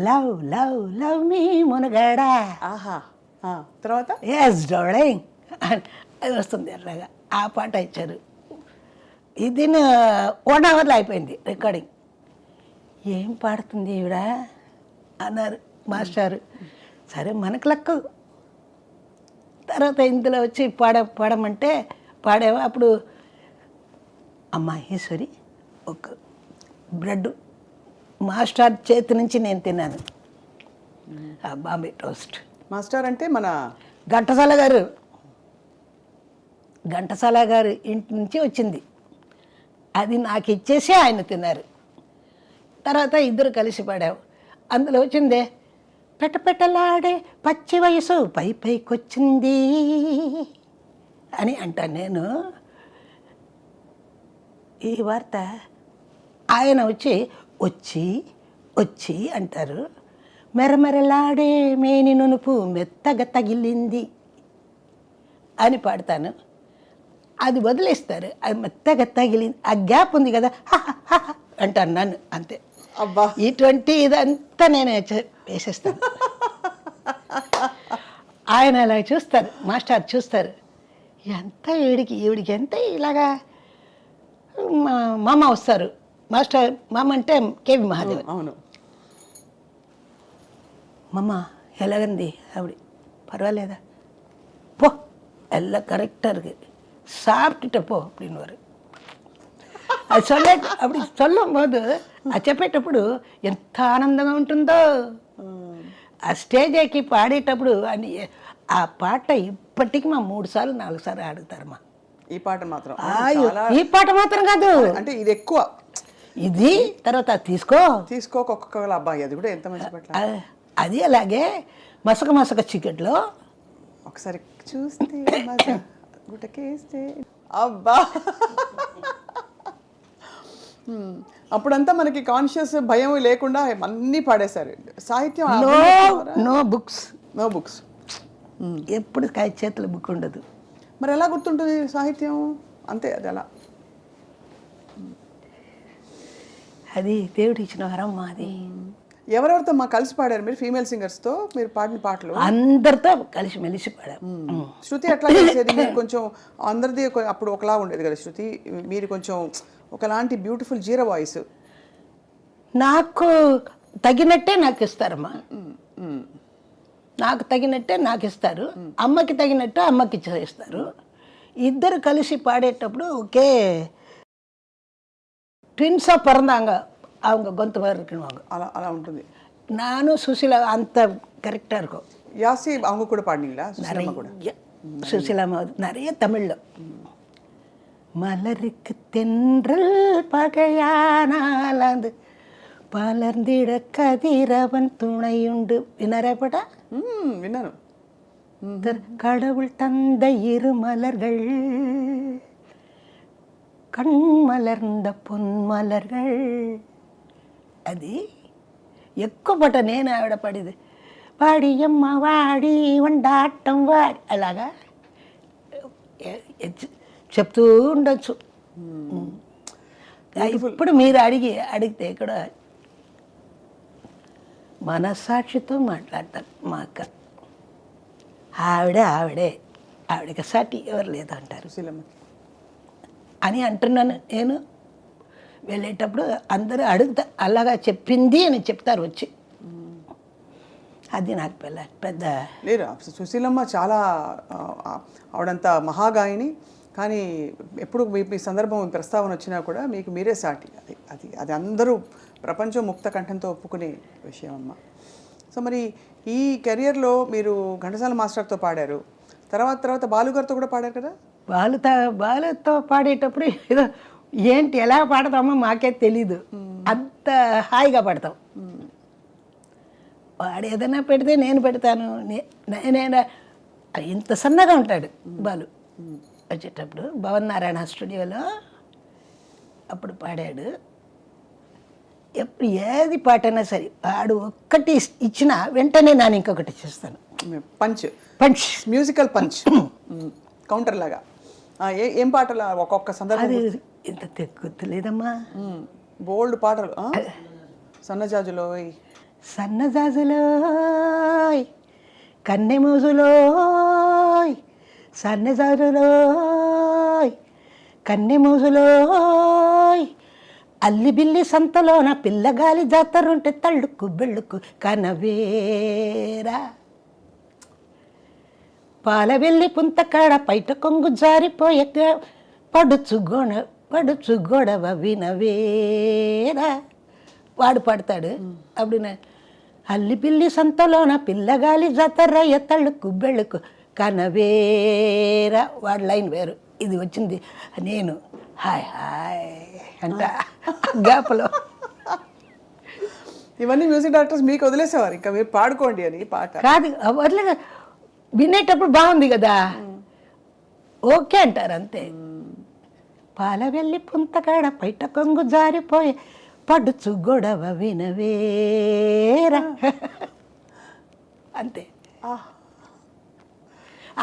లవ్ లవ్ లవ్ మీ మునగాడా, తర్వాత ఎస్ డార్లింగ్ అది వస్తుంది. అట్లాగా ఆ పాట ఇచ్చారు. ఇది 1 hourలో అయిపోయింది రికార్డింగ్. ఏం పాడుతుంది ఈవిడ అన్నారు మాస్టారు. సరే మనకు లక్కు. తర్వాత ఇందులో వచ్చి పాడమంటే పాడాము. అప్పుడు అమ్మ ఈశ్వరి ఒక బ్రెడ్ మాస్టర్ చేతి నుంచి నేను తిన్నాను ఆ బాంబే టోస్ట్. మాస్టర్ అంటే మన ఘంటసాల గారు ఇంటి నుంచి వచ్చింది. అది నాకు ఇచ్చేసి ఆయన తిన్నారు. తర్వాత ఇద్దరు కలిసి పాడాము. అందులో వచ్చిందే పెట్టపెట్టలాడే పచ్చి వయసు పై పైకొచ్చింది అని అంటాను నేను. ఈ వార్త ఆయన వచ్చి వచ్చి వచ్చి అంటారు. మెరమెరలాడే మేని నునుపు మెత్తగా తగిలింది అని పాడతాను. అది వదిలేస్తారు. అది మెత్తగా తగిలింది, ఆ గ్యాప్ ఉంది కదా అంటాను నన్ను అంతే. అబ్బా, ఇదంతా నేను వేసేస్తాను. ఆయన అలా చూస్తారు, మాస్టర్ చూస్తారు. ఎంత ఈవిడికి ఎంత ఇలాగా. మామ వస్తారు. మాస్టర్ మామ అంటే కేవి మహాదేవ్. అవును. మమ్మ ఎలాగంది ఆవిడ, పర్వాలేదా, పో ఎల్ల కరెక్டாக இருக்கு, சாப்பிட்டுட்ட போ அப்படின்னுவார். అది అప్పుడు చల్లుம்போదు అది చెప్పేటప్పుడు ఎంత ఆనందంగా ఉంటుందో. ఆ స్టేజ్ ఎక్కి పాడేటప్పుడు అని ఆ పాట ఇప్పటికీ మా 3 సార్లు 4 సార్లు ఆడుతారమ్మా. ఈ పాట మాత్రం, ఈ పాట మాత్రం కాదు, అంటే ఇది ఎక్కువ. ఇది తర్వాత తీసుకో ఒక్కొక్క అబ్బాయి, అది కూడా ఎంత మంచి పాట. అది అలాగే మసక మసక చీకట్లో ఒకసారి చూస్తే మజా గుటకేస్తే అబ్బా. అప్పుడంతా మనకి కాన్షియస్ భయం లేకుండా అన్నీ పాడేశారు. సాహిత్యం నో బుక్స్. No books. ఎప్పుడు చేతుల బుక్ ఉండదు. మరి ఎలా గుర్తుంటుంది సాహిత్యం? అంతే, అది అలా. అది దేవుడు ఇచ్చిన వరం అది. ఎవరెవరితో మా కలిసి పాడారు మీరు? ఫీమేల్ సింగర్స్తో మీరు పాడిన పాటలు అందరితో కలిసి మెలిసి పాడాం. శృతి ఎట్లా చేసేది? మీరు కొంచెం అందరిది అప్పుడు ఒకలా ఉండేది కదా శృతి, మీరు కొంచెం ఒకలాంటి బ్యూటిఫుల్ జీర వాయిస్. నాకు తగినట్టే నాకు ఇస్తారమ్మా. నాకు తగినట్టే నాకు ఇస్తారు, అమ్మకి తగినట్టు అమ్మకి ఇస్తారు. ఇద్దరు కలిసి పాడేటప్పుడు ఒకే ట్విన్ஸாக பிறந்தாங்க. அவங்க గొంతు வரைக்கும் అలా అలా ఉంటుంది. நானும் சுசிலா அந்த கரெக்டாக இருக்கும். யாசி அவங்க கூட பாடினீங்களா? சுசிலா கூட. சுசிலா நிறைய தமிழில். மலருக்கு தென்றல் பகையானால் அது பலர்ந்திட கதிரவன் துணையுண்டு. வினரப்படா? வின்னாரு. கடவுள் தந்த இரு மலர்கள் கண் మలర్ந்த పొన్మలర్గల్. అది ఎక్కువ పాట నేను ఆవిడ పాడేది. వాడియమ్మ వాడి వండాటం వాడి అలాగా చెప్తూ ఉండొచ్చు. ఇప్పుడు మీరు అడిగితే కూడా మనస్సాక్షితో మాట్లాడతారు మా అక్క. ఆవిడకి సాటి ఎవరు లేదంటారు అని అంటున్నాను నేను. వెళ్ళేటప్పుడు అందరూ అడుగుతా అలాగా చెప్పింది అని చెప్తారు వచ్చి. అది నాకు పెద్ద లేరు. సుశీలమ్మ చాలా ఆవిడంత మహాగాయని, కానీ ఎప్పుడు మీ సందర్భం ప్రస్తావన వచ్చినా కూడా మీకు మీరే సాటి. అది అది అందరూ ప్రపంచం ముక్త కంఠంతో ఒప్పుకునే విషయం అమ్మ. సో మరి ఈ కెరియర్లో మీరు ఘంటసాల మాస్టర్తో పాడారు, తర్వాత బాలుగారితో కూడా పాడారు కదా? బాలుతో పాడేటప్పుడు ఏదో ఏంటి ఎలా పాడతామో మాకే తెలీదు, అంత హాయిగా పాడతాం. వాడు ఏదైనా పెడితే నేను పెడతాను. నేను ఇంత సన్నగా ఉంటాడు బాలు. వచ్చేటప్పుడు భవన్ నారాయణ స్టూడియోలో అప్పుడు పాడాడు. ఎప్పుడు ఏది పాటైనా సరే వాడు ఒక్కటి ఇచ్చినా వెంటనే నేను ఇంకొకటి చేస్తాను. పంచ్ మ్యూజికల్ పంచ్ కౌంటర్ లాగా. ఏం పాటలు ఒక్కొక్క సందర్భం? అది ఇంత గుర్తులేదమ్మా. బోల్డ్ పాటలు. సన్నజాజులోయ్ సన్నజాజులోయ్ కన్నెమూజులోయ్ సన్నజాజులోయ్ కన్నెమూజులోయ్ అల్లి బిల్లి సంతలోన పిల్లగాలి జాతరుంటే తళ్ళుకు బెళ్ళుకు కనవేరా పాలవెల్లి పుంతకాడ పైట కొంగు జారిపోయే పడుచు గొడవ వినవేరా వాడు పాడతాడు. అప్పుడు అల్లి పిల్లి సంతలోన పిల్లగాలి జాతరయ్య తళ్ళుకు బెళ్ళుకు కనవేరా వాడు లైన్ వేరు. ఇది వచ్చింది నేను హాయ్ హాయ్ అంట గ్యాప్లో. ఇవన్నీ మ్యూజిక్ డైరెక్టర్స్ మీకు వదిలేసేవారు, ఇంకా మీరు పాడుకోండి అని పాట కాదు. వదిలే వినేటప్పుడు బాగుంది కదా ఓకే అంటారు అంతే. పాలవెల్లి పుంతకాడ పైట కొంగు జారిపోయే పడుచు గొడవ వినవేరా అంతే.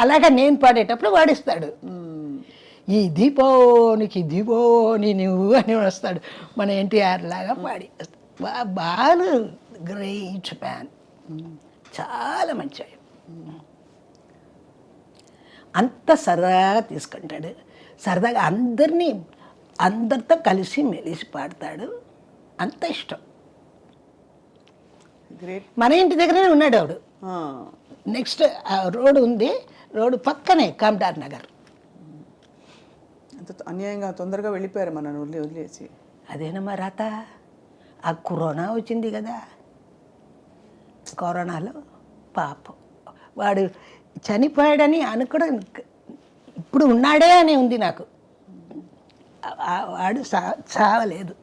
అలాగా నేను పాడేటప్పుడు వాడిస్తాడు. ఈ దీపోని నువ్వు అని వస్తాడు. మన ఎన్టీఆర్ లాగా పాడి బాలు గ్రేట్ ఫ్యాన్, చాలా మంచి. అంత సరదాగా తీసుకుంటాడు, సరదాగా అందరితో కలిసి మెలిసి పాడతాడు. అంత ఇష్టం. మన ఇంటి దగ్గరనే ఉన్నాడు ఆవిడ. నెక్స్ట్ రోడ్డు ఉంది, రోడ్డు పక్కనే కామ్టార్ నగర్. అన్యాయంగా తొందరగా వెళ్ళిపోయారు మన వదిలేసి. అదేనమ్మా రాత. ఆ కరోనా వచ్చింది కదా, కరోనాలో పాపం వాడు చనిపోయాడని అనుకోవడం ఇప్పుడు ఉన్నాడే అని ఉంది నాకు. వాడు చావలేదు,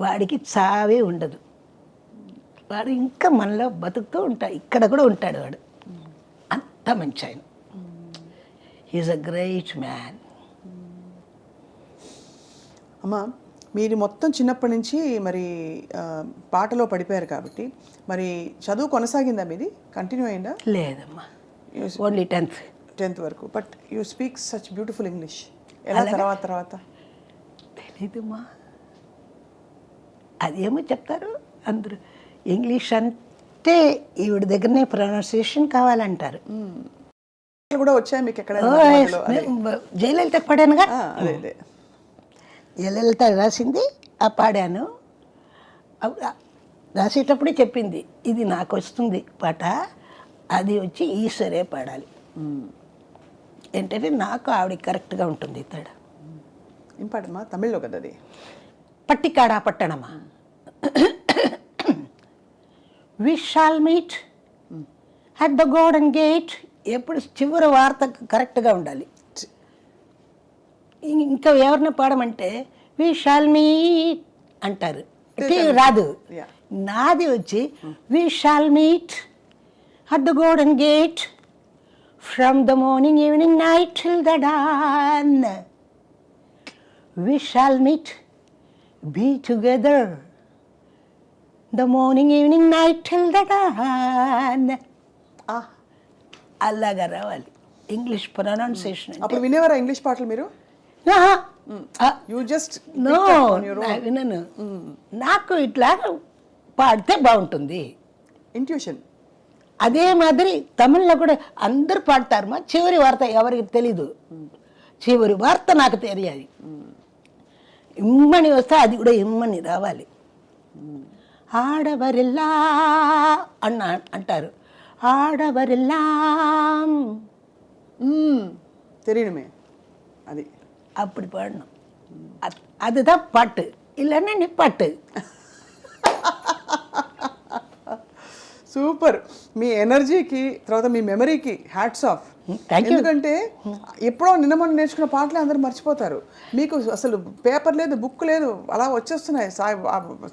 వాడికి చావే ఉండదు. వాడు ఇంకా మనలో బతుకుతూ ఉంటాడు, ఇక్కడ కూడా ఉంటాడు వాడు. అంత మంచి ఆయన. He is a great man. అమ్మా, మీరు మొత్తం చిన్నప్పటి నుంచి మరి పాటలో పడిపోయారు కాబట్టి మరి చదువు కొనసాగిందా మీది? కంటిన్యూ అయిందా? లేదమ్మా, ఓన్లీ 10th వరకు. But you speak such beautiful English. ఎలా తర్వాత తెలీదమ్మా, అదేమో చెప్తారు అందరూ. ఇంగ్లీష్ అంటే ఈవిడ దగ్గరనే ప్రొనౌన్సియేషన్ కావాలంటారు. కూడా వచ్చాయి మీకు ఎక్కడ? జయలలిత పాడానుగా, అదే జయలలిత రాసింది ఆ పాడాను. రాసేటప్పుడే చెప్పింది ఇది నాకు వస్తుంది పాట, అది వచ్చి ఈశ్వరే పాడాలి. ఏంటంటే నాకు ఆవిడ కరెక్ట్గా ఉంటుంది. తేడా ఏం పాడమ్మా? తమిళ్లో కదా అది. పట్టికాడా పట్టణమా. We shall meet at the golden gate. ఎప్పుడు చివరి వార్త కరెక్ట్గా ఉండాలి. ఇంకా ఎవరిని పాడమంటే వి షాల్ మీట్ అంటారు, రాదు. నాది వచ్చి we shall meet at the golden gate from the morning evening night till the dawn. We shall meet be together the morning evening night till the dawn. అలాగా రావాలి ఇంగ్లీష్ ప్రొనౌన్సియేషన్. అప్పుడు వినేవారా English పాటలు మీరు? You just no, వినను. నాకు ఇట్లా పాడితే బాగుంటుంది. ఇంట్యూషన్. అదే మాదిరి తమిళ్లో కూడా అందరు పాడతారు. మా చివరి వార్త ఎవరికి తెలీదు, చివరి వార్త నాకు తెలియాలి. ఇమ్మని వస్తే అది కూడా ఇమ్మని రావాలి. ఆడవరిల్లా అంటారు, ఆడవరిల్లా తెలియడమే అది. அப்படி பாடணும். அதுதான் பாட்டு, இல்லைன்னா நிப்பாட்டு. సూపర్. మీ ఎనర్జీకి తర్వాత మీ మెమరీకి హ్యాట్స్ ఆఫ్. ఎందుకంటే ఎప్పుడో నిన్న మొన్న నేర్చుకున్న పాటలే అందరూ మర్చిపోతారు. మీకు అసలు పేపర్ లేదు, బుక్ లేదు, అలా వచ్చేస్తున్నాయి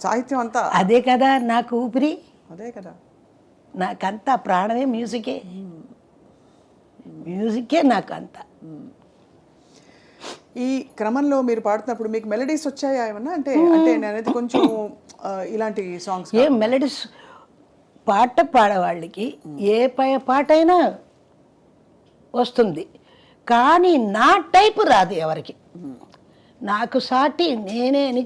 సాహిత్యం అంతా. అదే కదా నాకు ఊపిరి, అదే కదా నాకంతా ప్రాణమే మ్యూజికే. మ్యూజికే నాకు అంతా. ఈ క్రమంలో మీరు పాడుతున్నప్పుడు మీకు మెలడీస్ వచ్చాయా ఏమన్నా? అంటే నేను అనేది కొంచెం ఇలాంటి సాంగ్స్. ఏ మెలడీస్ పాట పాడేవాళ్ళకి ఏ పాట అయినా వస్తుంది, కానీ నా టైపు రాదు ఎవరికి. నాకు సాటి నేనే అని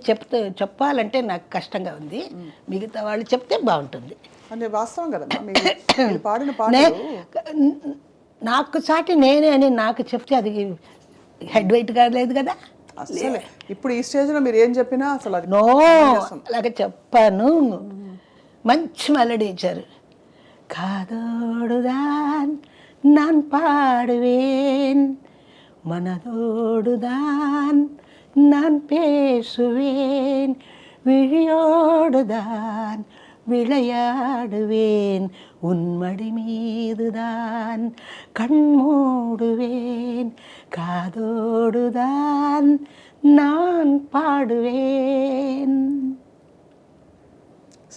చెప్పాలంటే నాకు కష్టంగా ఉంది. మిగతా వాళ్ళు చెప్తే బాగుంటుంది. అంటే వాస్తవం కదా మీరు పాడిన పాట. నాకు సాటి నేనే అని నాకు చెప్తే అది హెడ్ వెయిట్ కాలేదు కదా. అసలు ఇప్పుడు ఈ స్టేజ్లో మీరు ఏం చెప్పినా అసలు అది నో, అలాగే చెప్పాను. మంచి మెలడీ ఇచ్చారు. కాదోడుదాన్ நான் பாடுவேன், மனதோடுதான் நான் பேசுவேன், விழியோடுதான் விளையாடுவேன், உன்மடி மீதுதான் கண் மூடுவேன், காதோடுதான் நான் பாடுவேன்.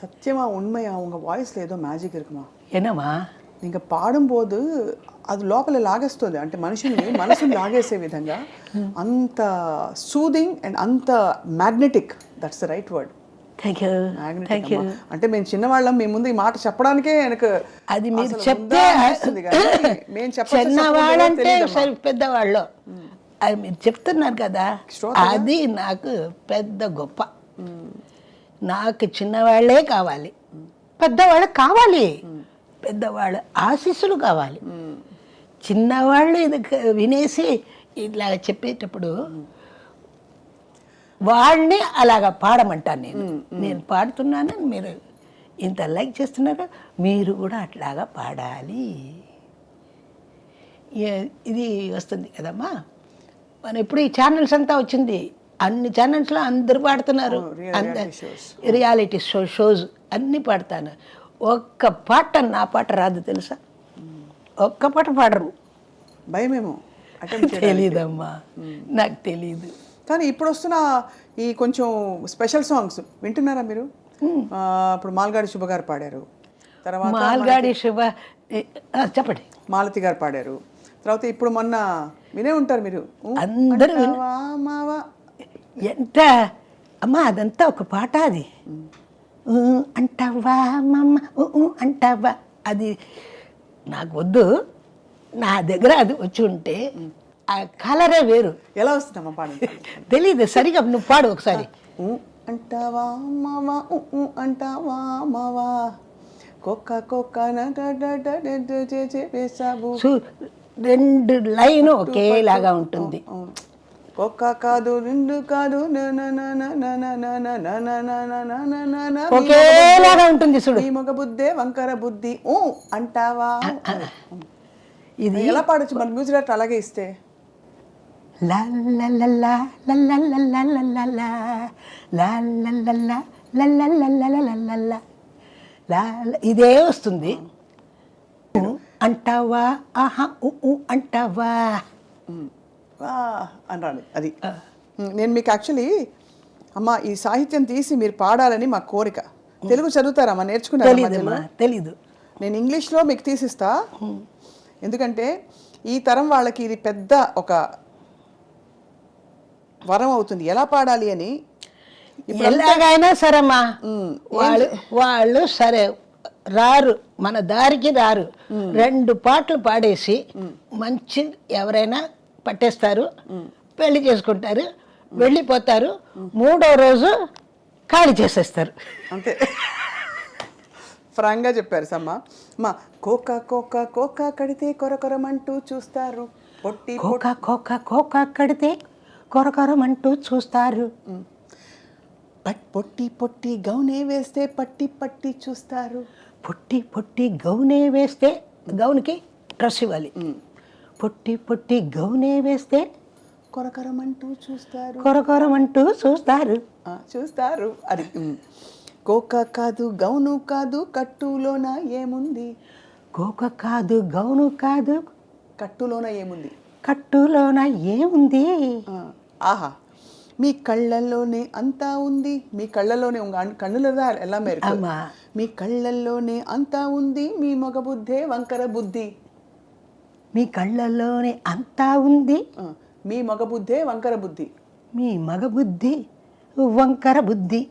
சத்தியமா உண்மையா உங்க வாய்ஸ்ல ஏதோ மேஜிக் இருக்குமா? என்னம்மா நீங்கள் పాడుம்போது అది లోపల లాగేస్తుంది. అంటే మనసుని లాగేసే విధంగా అంత సూదింగ్ అండ్ అంత magnetic. That's the right word. Thank you. అంటే మేము చిన్నవాళ్ళం, మీ ముందు ఈ మాట చెప్పడానికే எனக்கு అది మీరు చెప్తే చిన్నవాళ్ళంటే పెద్దవాళ్ళు అది మీరు చెప్తున్నారు కదా, అది నాకు పెద్ద గొప్ప. నాకు చిన్నవాళ్లే కావాలి, పెద్దవాళ్ళు కావాలి, పెద్దవాళ్ళ ఆశీస్సులు కావాలి. చిన్నవాళ్ళు ఇది వినేసి ఇట్లా చెప్పేటప్పుడు వాళ్ళని అలాగా పాడమంటాను. నేను పాడుతున్నాను, మీరు ఇంత లైక్ చేస్తున్నారు, మీరు కూడా అట్లాగా పాడాలి. ఇది వస్తుంది కదమ్మా. మనం ఇప్పుడు ఈ ఛానల్స్ అంతా వచ్చింది, అన్ని ఛానల్స్లో అందరు పాడుతున్నారు. రియాలిటీ షోస్ అన్నీ పాడతాను. ఒక్క పాట నా పాట రాదు తెలుసా, ఒక్క పాట పాడరు. భయమేమో తెలీదమ్మా, నాకు తెలీదు. కానీ ఇప్పుడు వస్తున్న ఈ కొంచెం స్పెషల్ సాంగ్స్ వింటున్నారా మీరు? ఇప్పుడు మాల్గాడి శుభ గారు పాడారు, తర్వాత మాల్గాడి శుభ చెప్పండి. మాలతి గారు పాడారు, తర్వాత ఇప్పుడు మొన్న వినే ఉంటారు మీరు, అందరూ అంటావా మావా. ఎంత అమ్మా అదంతా ఒక పాట అది. అంటావా మమ్మ అంటావా, అది నాకు వద్దు. నా దగ్గర అది వచ్చి ఉంటే ఆ కలరే వేరు. ఎలా వస్తుందమ్మా పాడండి. తెలీదు సరిగా, నువ్వు పాడు ఒకసారి. అంటావా మావా అంటావా మావా కొక్క కొక్క రెండు లైన్ ఒకేలాగా ఉంటుంది. ఒక్క కాదు రెండు కాదు ఒకేలాగా ఉంటుంది చూడు. ఈ మగ బుద్ధే వంకర బుద్ధి అంటావా. ఇది ఎలా పాడొచ్చు మన మ్యూజిక్ డైరెక్టర్ అలాగే ఇస్తే. ఇదే వస్తుంది. అంటావా ఆహా అంటావా అనాలి అది. నేను మీకు యాక్చువల్లీ అమ్మ ఈ సాహిత్యం తీసి మీరు పాడాలని మా కోరిక. తెలుగు చదువుతారమ్మా, నేర్చుకున్నారా? తెలీదు. నేను ఇంగ్లీష్లో మీకు తీసిస్తా, ఎందుకంటే ఈ తరం వాళ్ళకి ఇది పెద్ద ఒక వరం అవుతుంది ఎలా పాడాలి అని. ఎలాగైనా సరేమ్మా, వాళ్ళు సరే రారు, మన దారికి రారు. రెండు పాటలు పాడేసి మంచి ఎవరైనా పట్టేస్తారు, పెళ్లి చేసుకుంటారు, వెళ్ళిపోతారు. మూడో రోజు ఖాళీ చేసేస్తారు. అంతే. ఫ్రాంక్గా చెప్పారు సమ్మ. మా కోకా కోకా కోకా కడితే కొరకొరమంటూ చూస్తారు, పొట్టి కోకా కోకా కోకా కడితే కొరకొరమంటూ చూస్తారు, పొట్టి పొట్టి గౌనే వేస్తే పట్టి పట్టి చూస్తారు, పొట్టి పొట్టి గౌనే వేస్తే గౌన్కి డ్రెస్ ఇవ్వాలి, పొట్టి పొట్టి గౌనే వేస్తే కొరకొరమంటూ చూస్తారు, కొరకొరమంటూ చూస్తారు చూస్తారు. అది కోకా కాదు గౌను కాదు కట్టులోన ఏముంది, కోక కాదు గౌను కాదు కట్టులోన ఏముంది, కట్టులోన ఏముంది. ఆహా మీ కళ్ళల్లోనే అంతా ఉంది, మీ కళ్ళల్లోనే కన్నులదా ఎలా మేరకు, మీ కళ్ళల్లోనే అంతా ఉంది, మీ మగ బుద్ధే వంకర బుద్ధి, మీ కళ్ళల్లోనే అంతా ఉంది, మీ మగ బుద్ధే వంకర బుద్ధి, మీ మగ బుద్ధి వంకర బుద్ధి.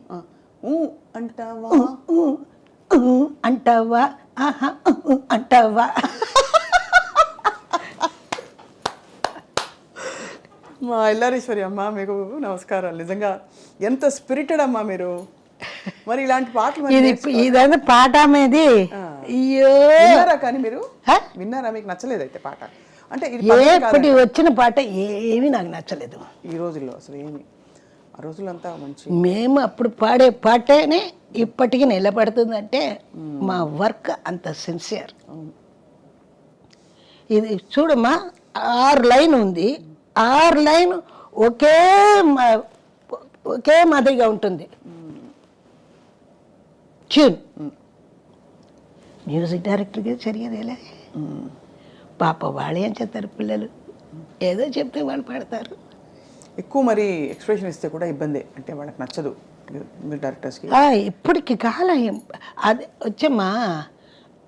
అంటావా అంటావా ఆహా అంటావా. మా ఎల్లారీశ్వరి అమ్మ మీకు నమస్కారాలు. నిజంగా ఎంత స్పిరిటెడ్ అమ్మా మీరు. మరి ఇలాంటి పాటలు ఇదైనా పాట మీది అయ్యో విన్నారా? కానీ మీరు విన్నారా? మీకు నచ్చలేదు అయితే పాట? అంటే ఎప్పటి వచ్చిన పాట ఏమీ నాకు నచ్చలేదు ఈ రోజుల్లో. అసలు ఏమి ఆ రోజులంతా మంచి. మేము అప్పుడు పాడే పాటేనే ఇప్పటికీ నిలబడుతుందంటే మా వర్క్ అంత సిన్సియర్. ఇది చూడమ్మా, 6 లైన్ ఉంది, 6 లైన్ ఒకే మాదిరిగా ఉంటుంది ట్యూన్. మ్యూజిక్ డైరెక్టర్గా జరిగేదేలే. పాప వాళ్ళే అని చెప్తారు పిల్లలు, ఏదో చెప్తే వాళ్ళు పాడతారు. ఎక్కువ మరి ఎక్స్ప్రెషన్ ఇస్తే కూడా ఇబ్బంది, అంటే వాళ్ళకి నచ్చదు డైరెక్టర్స్కి. ఇప్పటికి కాలం అది వచ్చమ్మా.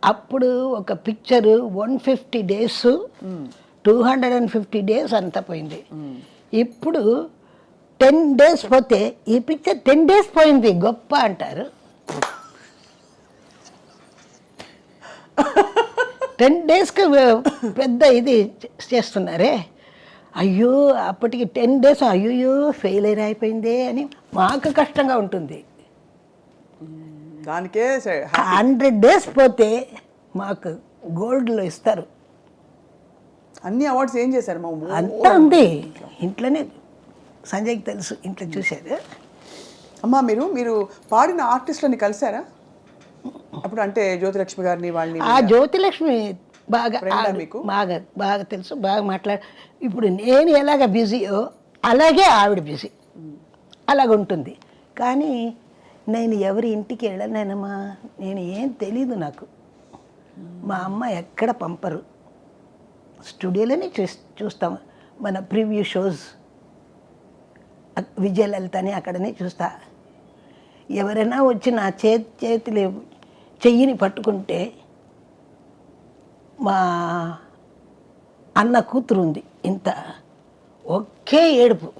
అప్పుడు ఒక పిక్చరు 150 days 250 days అంతా పోయింది. ఇప్పుడు 10 days పోతే ఈ పిక్చర్ 10 days పోయింది గొప్ప అంటారు. 10 daysకి పెద్ద ఇది చేస్తున్నారే. అయ్యో అప్పటికి 10 days అయ్యో ఫెయిలియర్ అయిపోయిందే అని మాకు కష్టంగా ఉంటుంది. దానికే 100 days పోతే మాకు గోల్డ్లో ఇస్తారు. అన్ని అవార్డ్స్ ఏం చేశారు? మా అంతా ఉంది ఇంట్లోనే, సంజయ్కి తెలుసు, ఇంట్లో చూశారు. అమ్మా మీరు పాడిన ఆర్టిస్టులని కలిసారా అప్పుడు? అంటే జ్యోతిలక్ష్మి గారిని వాళ్ళని. ఆ జ్యోతిలక్ష్మి బాగా మీకు బాగా తెలుసు, బాగా మాట్లాడు. ఇప్పుడు నేను ఎలాగ బిజీయో అలాగే ఆవిడ బిజీ, అలాగ ఉంటుంది. కానీ నేను ఎవరి ఇంటికి వెళ్ళలేనమ్మా, నేను ఏం తెలీదు నాకు. మా అమ్మ ఎక్కడ పంపరు, స్టూడియోలోనే చూస్తాం. మన ప్రివ్యూ షోస్ విజయలలితని అక్కడనే చూస్తా. ఎవరైనా వచ్చి నా చేతిలో చెయ్యిని పట్టుకుంటే మా అన్న కూతురు ఉంది ఇంత ఒకే ఏడుపు.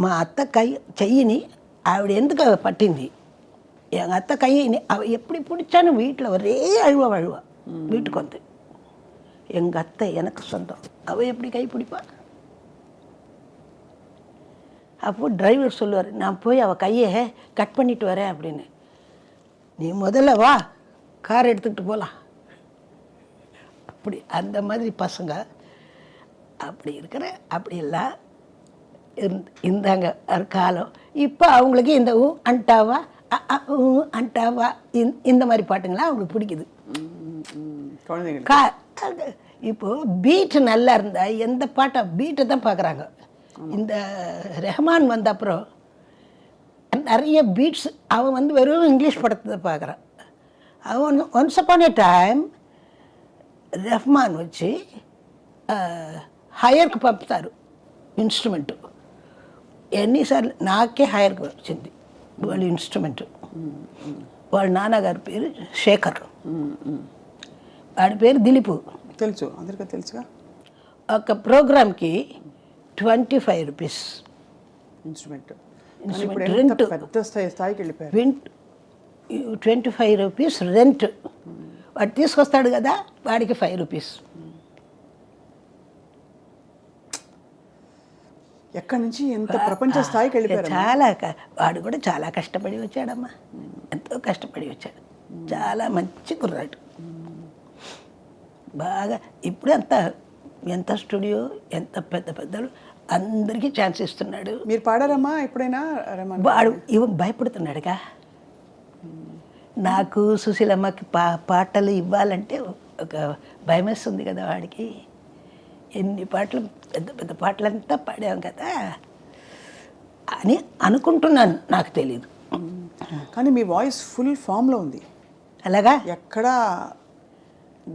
మా అత్త చెయ్యిని ఆవిడ ఎందుకు పట్టింది, అత్త கையினி எப்படி பிடிச்சான்னு வீட்டில் ஒரே அழுவ வீட்டுக்கு வந்து. எங்கள் அத்தை எனக்கு சொந்தம், அவள் எப்படி கை பிடிப்பா? அப்போ டிரைவர் சொல்லுவார், நான் போய் அவள் கையை கட் பண்ணிட்டு வரேன் அப்படின்னு. நீ முதல்ல வா, கார் எடுத்துக்கிட்டு போகலாம். அப்படி அந்த மாதிரி பசங்க அப்படி இருக்கிற அப்படியெல்லாம் இருந்தாங்க ஒரு காலம். இப்போ அவங்களுக்கு இந்த அண்டாவா அண்டாவா இந்த மாதிரி பாட்டுங்களாம் அவங்களுக்கு பிடிக்குது. இப்போ பீட்டு நல்லா இருந்தால் எந்த பாட்டை பீட்டை தான் பார்க்குறாங்க. இந்த ரெஹ்மான் வந்த அப்புறம் நிறைய பீட்ஸ் அவன் வந்து வெறும் இங்கிலீஷ் படத்தை தான் பார்க்குறான். அவன் once upon a time Rahman వచ్చి హైయర్కి పంపుతారు ఇన్స్ట్రుమెంటు. ఎన్నిసార్లు నాకే హైయర్కి వచ్చింది వాళ్ళ ఇన్స్ట్రుమెంటు. వాళ్ళ నాన్నగారి పేరు శేఖర్, వాడి పేరు దిలీపు. తెలుసు, అందరికీ తెలుసుగా. ఒక ప్రోగ్రామ్కి 25 రూపీస్ ఇన్స్ట్రుమెంట్. రెంట్, పెద్ద స్థాయికి వెళ్ళిపోయారు. 25 రూపీస్ రెంట్. వాడు తీసుకొస్తాడు కదా, వాడికి 5 రూపీస్. ఎక్కడి నుంచి ఎంత ప్రపంచ స్థాయికి వెళ్ళిపోయారు. చాలా వాడు కూడా చాలా కష్టపడి వచ్చాడమ్మా, ఎంతో కష్టపడి వచ్చాడు. చాలా మంచి కుర్రాడు బాగా. ఇప్పుడు ఎంత స్టూడియో, ఎంత పెద్ద పెద్దలు అందరికీ ఛాన్స్ ఇస్తున్నాడు. మీరు పాడారమ్మా ఎప్పుడైనా? వాడు భయపడుతున్నాడుగా. నాకు సుశీలమ్మకి పాటలు ఇవ్వాలంటే ఒక భయం వేస్తుంది కదా వాడికి. ఎన్ని పాటలు, పెద్ద పెద్ద పాటలంతా పాడాం కదా అని అనుకుంటున్నాను, నాకు తెలీదు. కానీ మీ వాయిస్ ఫుల్ ఫామ్లో ఉంది. అలాగా? ఎక్కడా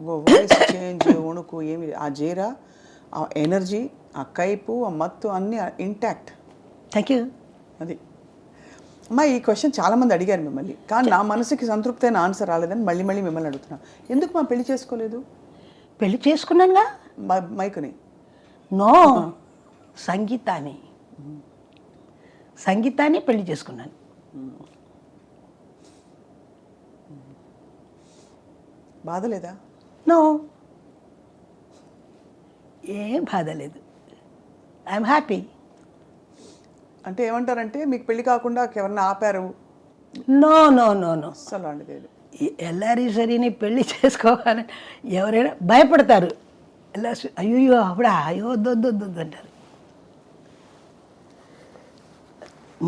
వాయిస్ చేంజ్, వణుకు ఏమి, ఆ జీరా, ఆ ఎనర్జీ, ఆ కైపు, ఆ మత్తు అన్నీ ఇంటాక్ట్. Thank you. అది అమ్మా. ఈ క్వశ్చన్ చాలామంది అడిగారు మిమ్మల్ని, కానీ నా మనసుకి సంతృప్తి అయిన ఆన్సర్ రాలేదని మళ్ళీ మిమ్మల్ని అడుగుతున్నాను. ఎందుకు మా పెళ్లి చేసుకోలేదు? పెళ్లి చేసుకున్నానుగా మైకుని. నో, సంగీతాన్ని పెళ్లి చేసుకున్నాను. బాధ లేదా? నో, ఏం బాధ లేదు. I'm happy. అంటే ఏమంటారంటే మీకు పెళ్లి కాకుండా ఎవరన్నా ఆపారు? నో నో నో నో, అసలు అలాంటిది లేదు. ఎల్లారి సరిని పెళ్లి చేసుకోవాలని ఎవరైనా భయపడతారు. అయ్యో అప్పుడా, అయ్యో వద్దు అంటారు.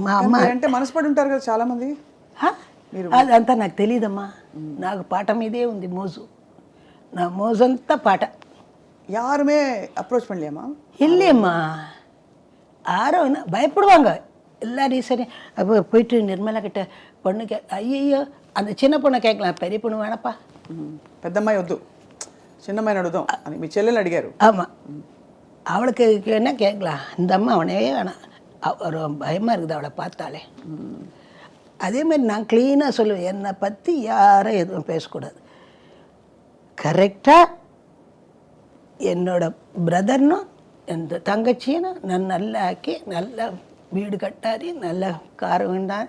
మా అమ్మ అంటే మనసుపడి ఉంటారు కదా చాలామంది. అదంతా నాకు తెలియదమ్మా. నాకు పాట మీదే ఉంది మోజు. నా మోజంతా పాట. யாருமே அப்ரோச் பண்ணலையாம்மா? இல்லையம்மா, யாரும் பயப்படுவாங்க எல்லாரையும். சரி, அப்போ போயிட்டு நிர்மலா கிட்ட பொண்ணு ஐயோ அந்த சின்ன பொண்ணை கேட்கலாம், பெரிய பொண்ணு வேணப்பா. పెద్దమ్మాయి వద్దు, చిన్నమ్మాయిని అడుగుదాం అని మీ చెల్లెలు అడిగారు. ஆமாம், அவளுக்கு என்ன கேட்கலாம், இந்த அம்மா அவனே வேணாம், ஒரு பயமாக இருக்குது அவளை பார்த்தாலே. அதே மாதிரி நான் க்ளீனாக சொல்லுவேன், என்னை பற்றி யாரும் எதுவும் பேசக்கூடாது. கரெக்டாக என்னோட பிரதர்னும் எந்த தங்கச்சியும் நான் நல்லா ஆக்கி, நல்லா வீடு கட்டாரி, நல்ல கார் வேண்டா,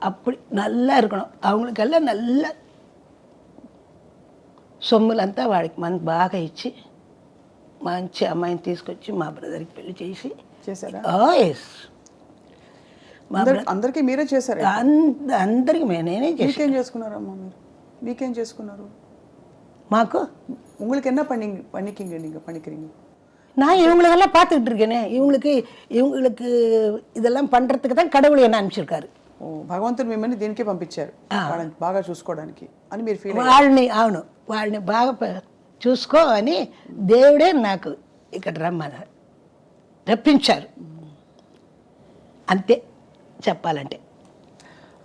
அப்படி நல்லா இருக்கணும். அவங்களுக்கெல்லாம் நல்ல సొమ్ములంతా వాడికి మన బాగా ఇచ్చి మంచి అమ్మాయిని తీసుకొచ్చి మా బ్రదర్కి పెళ్లి చేసి చేశారా? ఎస్, అందరికీ మీరే చేశారు? అందరికి నేనే చేసి. మీకేం చేసుకున్నారమ్మా మీరు? మీకేం చేసుకున్నారు? మాకు உங்களுக்கு என்ன பண்ணிக்கிங்க நீங்கள் பண்ணிக்கிறீங்க? நான் இவங்களுக்கெல்லாம் பார்த்துக்கிட்டு இருக்கேனே, இவங்களுக்கு இதெல்லாம் பண்ணுறதுக்கு தான் கடவுள் என்ன அனுப்பிச்சிருக்காரு. భగవంతుడు మిమ్మల్ని దీనికే పంపించారు, బాగా చూసుకోవడానికి అని మీరు ఫీల్? వాళ్ళని బాగా చూసుకో అని దేవుడే నాకు ఇక్కడ రప్పించారు. అంతే చెప్పాలంటే.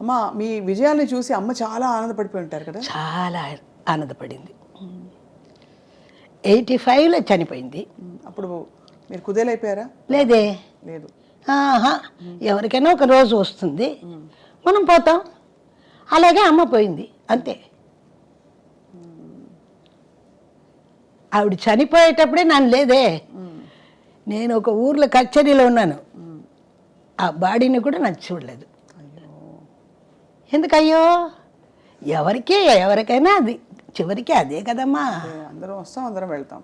అమ్మ, మీ విజయాన్ని చూసి అమ్మ చాలా ఆనందపడిపోయి ఉంటారు కదా? చాలా ఆనందపడింది. 85లో చనిపోయింది. అప్పుడు మీరు కుదేలైపోయారా? లేదే. లేదు. ఆహా, ఎవరికైనా ఒక రోజు వస్తుంది, మనం పోతాం. అలాగే అమ్మ పోయింది అంతే. ఆవిడ చనిపోయేటప్పుడే నన్ను లేదే, నేను ఒక ఊర్లో కచేరీలో ఉన్నాను, ఆ బాడీని కూడా నాకు చూడలేదు. ఎందుకయ్యో, ఎవరికైనా అది చివరికి అదే కదమ్మా. అందరం వస్తాం, అందరం వెళ్తాం.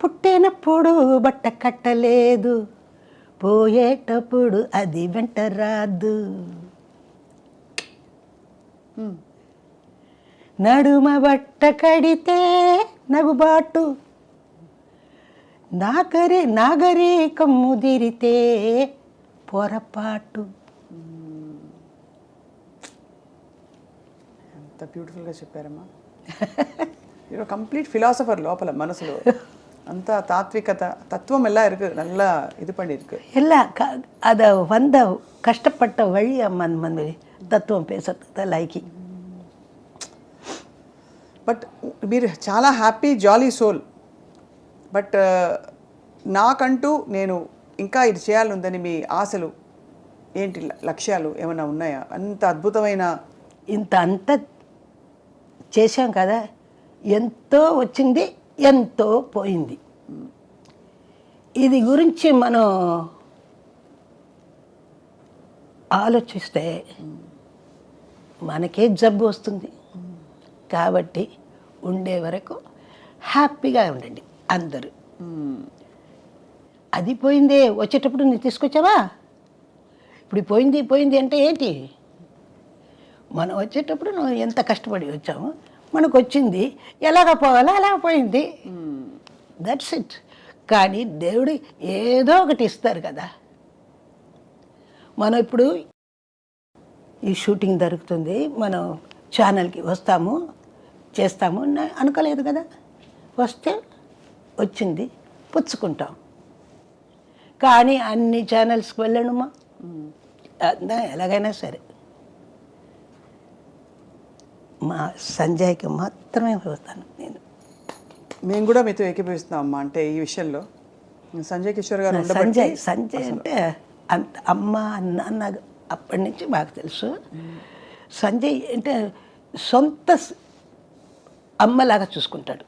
పుట్టినప్పుడు బట్ట కట్టలేదు, పోయేటప్పుడు అది వెంట రాదు. నడుమ బట్ట కడితే నగుబాటు, నాగరికం ముదిరితే పొరపాటు. ఎంత బ్యూటిఫుల్గా చెప్పారమ్మా. మీరు కంప్లీట్ ఫిలాసఫర్ లోపల మనసులో అంత తాత్వికత தத்துவம் எல்லாம் இருக்கு, நல்லா இது பண்ணிருக்கு. எல்லாம் அதை வந்த கஷ்டப்பட்ட வழி మన தத்துவம் பேசுறதுக்கு லைக்கி. బట్ మీరు చాలా హ్యాపీ జాలీ సోల్. బట్ నాకంటూ నేను ఇంకా ఇది చేయాలందని మీ ఆశలు ఏంటి, లక్ష్యాలు ఏమైనా ఉన్నాయా? అంత అద్భుతమైన అంత చేశాం కదా, ఎంతో వచ్చింది, ఎంతో పోయింది. ఇది గురించి మనం ఆలోచిస్తే మనకే జబ్బు వస్తుంది. కాబట్టి ఉండే వరకు హ్యాపీగా ఉండండి అందరూ. అది పోయిందే, వచ్చేటప్పుడు నువ్వు తీసుకొచ్చావా? ఇప్పుడు పోయింది అంటే ఏంటి? మనం వచ్చేటప్పుడు నువ్వు ఎంత కష్టపడి వచ్చాము, మనకు వచ్చింది, ఎలాగ పోవాలో అలా పోయింది, దట్స్ ఇట్. కానీ దేవుడు ఏదో ఒకటి ఇస్తారు కదా. మనం ఇప్పుడు ఈ షూటింగ్ జరుగుతుంది, మనం ఛానల్కి వస్తాము, చేస్తాము అనుకోలేదు కదా. వస్తే వచ్చింది, పుచ్చుకుంటాం. కానీ అన్ని ఛానల్స్కి వెళ్ళనుమా, ఎలాగైనా సరే మా సంజయ్కి మాత్రమే వస్తాను నేను. మేము కూడా మీతో ఏకీభవిస్తున్నాం అమ్మా. అంటే ఈ విషయంలో సంజయ్ కిషోర్ గారు సంజయ్ అంటే అంత అమ్మ నాన్న అప్పటి నుంచి మాకు తెలుసు. సంజయ్ అంటే సొంత అమ్మలాగా చూసుకుంటాడు.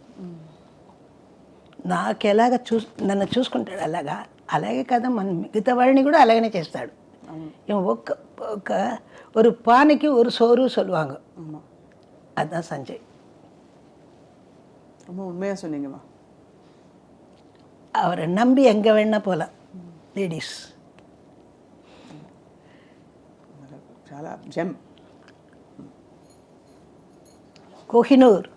నాకెలాగ నన్ను చూసుకుంటాడు అలాగే కదా మన మిగతా వాడిని కూడా అలాగనే చేస్తాడు. ஒரு பானைக்கு ஒரு சோறு சொல்லுவாங்க. அதுதான் சஞ்சய். ரொம்ப உண்மையாக சொன்னீங்கம்மா. அவரை நம்பி எங்கே வேணா போகலாம் லேடிஸ். చాలా జెమ్. కోహినూర్.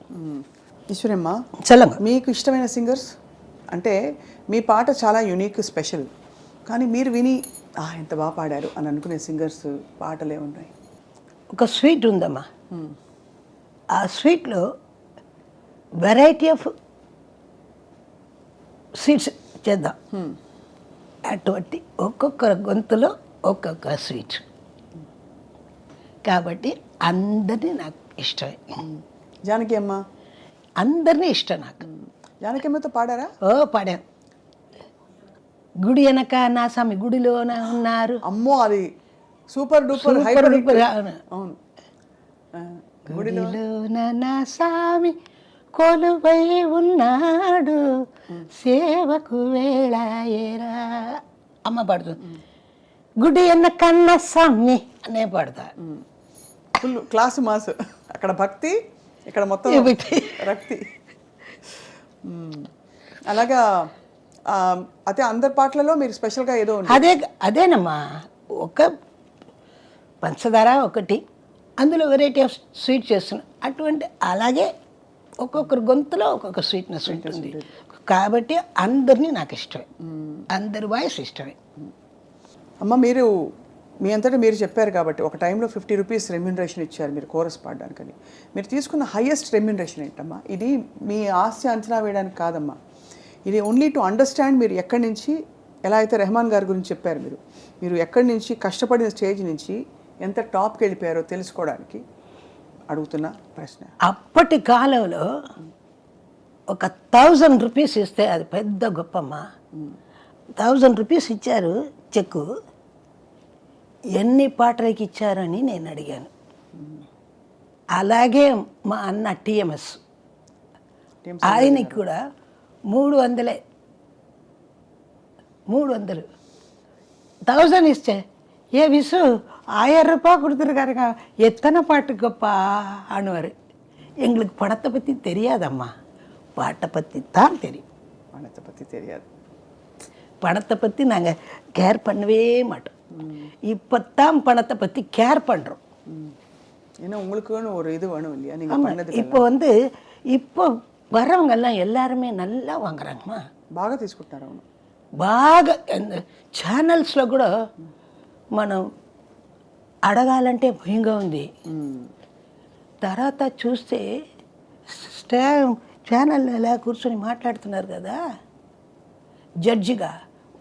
ఈశ్వరమ్మ, చలంగా మీకు ఇష్టమైన సింగర్స్ అంటే మీ పాట చాలా యూనిక్, స్పెషల్, కానీ మీరు విని ఎంత బాగా పాడారు అని అనుకునే సింగర్స్ పాటలే ఉన్నాయి? ఒక స్వీట్ ఉందమ్మా, ఆ స్వీట్లో వెరైటీ ఆఫ్ స్వీట్స్ చేద్దాం. అటువంటి ఒక్కొక్క గొంతులో ఒక్కొక్క స్వీట్, కాబట్టి అందరినీ నాకు ఇష్టమే. జానకి అమ్మ అందరినీ ఇష్టం నాకు. జానకి అమ్మతో పాడారా? పాడాను. గుడి వెనక నా స్వామి గుడిలోన ఉన్నారు. అమ్మో, అది సూపర్ డూపర్ అవును. గుడిలోన నా స్వామి కొలువై ఉన్నాడు, సేవకు వేళాయేరా అమ్మ పాడుతుంది. గుడి వెనక నా స్వామి అనే పాడతా. Full class mass. అక్కడ భక్తి, ఇక్కడ మొత్తం రక్తి. అలాగా అయితే అందరి పాటలలో మీరు స్పెషల్గా ఏదో అదేనమ్మా. ఒక పంచదార ఒకటి, అందులో వెరైటీ ఆఫ్ స్వీట్ చేస్తున్నాం. అటువంటి అలాగే ఒక్కొక్కరి గొంతులో ఒక్కొక్క స్వీట్నెస్ ఉంటుంది. కాబట్టి అందరినీ నాకు ఇష్టమే, అందరి వాయిస్ ఇష్టమే. అమ్మ, మీరు మీ అంతటా మీరు చెప్పారు కాబట్టి ఒక టైంలో 50 రూపీస్ రెమ్యూనరేషన్ ఇచ్చారు మీరు కోరస్ పాడడానికని. మీరు తీసుకున్న హైయెస్ట్ రెమ్యూనరేషన్ ఏంటమ్మా? ఇది మీ ఆస్తి అంచనా వేయడానికి కాదమ్మా, ఇది ఓన్లీ టు అండర్స్టాండ్ మీరు ఎక్కడి నుంచి, ఎలా అయితే రెహమాన్ గారి గురించి చెప్పారు, మీరు ఎక్కడి నుంచి కష్టపడిన స్టేజ్ నుంచి ఎంత టాప్కి వెళ్ళిపోయారో తెలుసుకోవడానికి అడుగుతున్న ప్రశ్న. అప్పటి కాలంలో ఒక 1000 రూపీస్ ఇస్తే అది పెద్ద గొప్పమ్మా. 1000 రూపీస్ ఇచ్చారు చెక్కు. ఎన్ని పాటలకి ఇచ్చారని నేను అడిగాను. అలాగే మా అన్న టిఎంఎస్ ఆయనకి కూడా 300 1000 இஸ்டே ஏ விசு 1000 ரூபாய் கொடுத்துருக்காருங்க எத்தனை பாட்டு கப்பா ஆணுவார். எங்களுக்கு படத்தை பற்றி தெரியாதம்மா, பாட்டை பற்றி தான் தெரியும். பணத்தை பற்றி தெரியாது. பணத்தை பற்றி நாங்கள் கேர் பண்ணவே மாட்டோம். இப்போ தான் பணத்தை பற்றி கேர் பண்ணுறோம். ஏன்னா உங்களுக்குன்னு ஒரு இது வேணும் இல்லையா நீங்கள் பண்ணது. இப்போ இப்போ வரவங்கெல்லாம் எல்லாருமே நல்லா వాంగరాంగమ్మా. బాగా తీసుకుంటున్నారు. అవును, బాగా ఛానల్స్లో కూడా మనం అడగాలంటే భయంగా ఉంది. తర్వాత చూస్తే ఛానల్ ఎలా కూర్చొని మాట్లాడుతున్నారు కదా జడ్జిగా,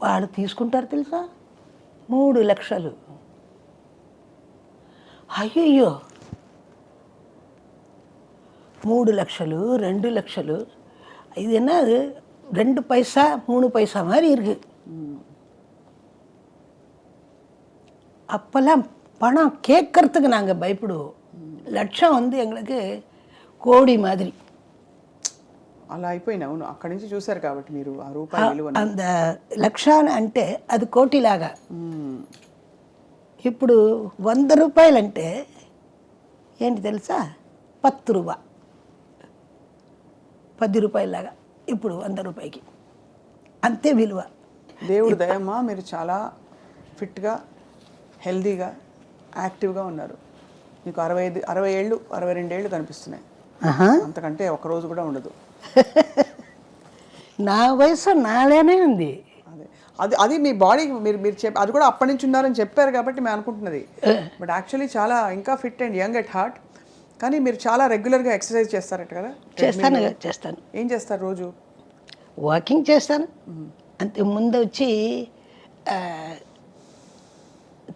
వాళ్ళు తీసుకుంటారు తెలుసా 3 లక్షలు. అయ్యయ్యో 3 లక్షలు 2 லட்சம் இது என்ன 2 பைசா 3 பைசா மாதிரி இருக்கு. அப்போல்லாம் பணம் கேட்கறதுக்கு நாங்கள் பயப்படுவோம். లక్షం எங்களுக்கு కోడి మాదిరి. అలా అయిపోయినా. అవును, అక్కడి నుంచి చూసారు కాబట్టి మీరు ఆ రూపాయి విలువ. అంత లక్షాలు అంటే అది కోటిలాగా. ఇప్పుడు 100 రూపాయలంటే ఏంటి తెలుసా 10 రూపా 10 రూపాయలాగా ఇప్పుడు 100 రూపాయకి అంతే విలువ. దేవుడు దయమ్మా, మీరు చాలా ఫిట్గా హెల్దీగా యాక్టివ్గా ఉన్నారు. మీకు 60 ఏళ్ళు 62 ఏళ్ళు కనిపిస్తున్నాయి. అంతకంటే ఒక రోజు కూడా ఉండదు. నా వయసు నాలేనే ఉంది. అది అది మీ బాడీ మీరు అది కూడా అప్పటి నుంచి ఉన్నారని చెప్పారు కాబట్టి మేము అనుకుంటున్నది. బట్ యాక్చువల్లీ చాలా ఇంకా fit and young at heart. కానీ మీరు చాలా రెగ్యులర్గా ఎక్సర్సైజ్ చేస్తారట కదా? చేస్తాను. ఏం చేస్తారు రోజు? వాకింగ్ చేస్తాను. అంతే ముందు వచ్చి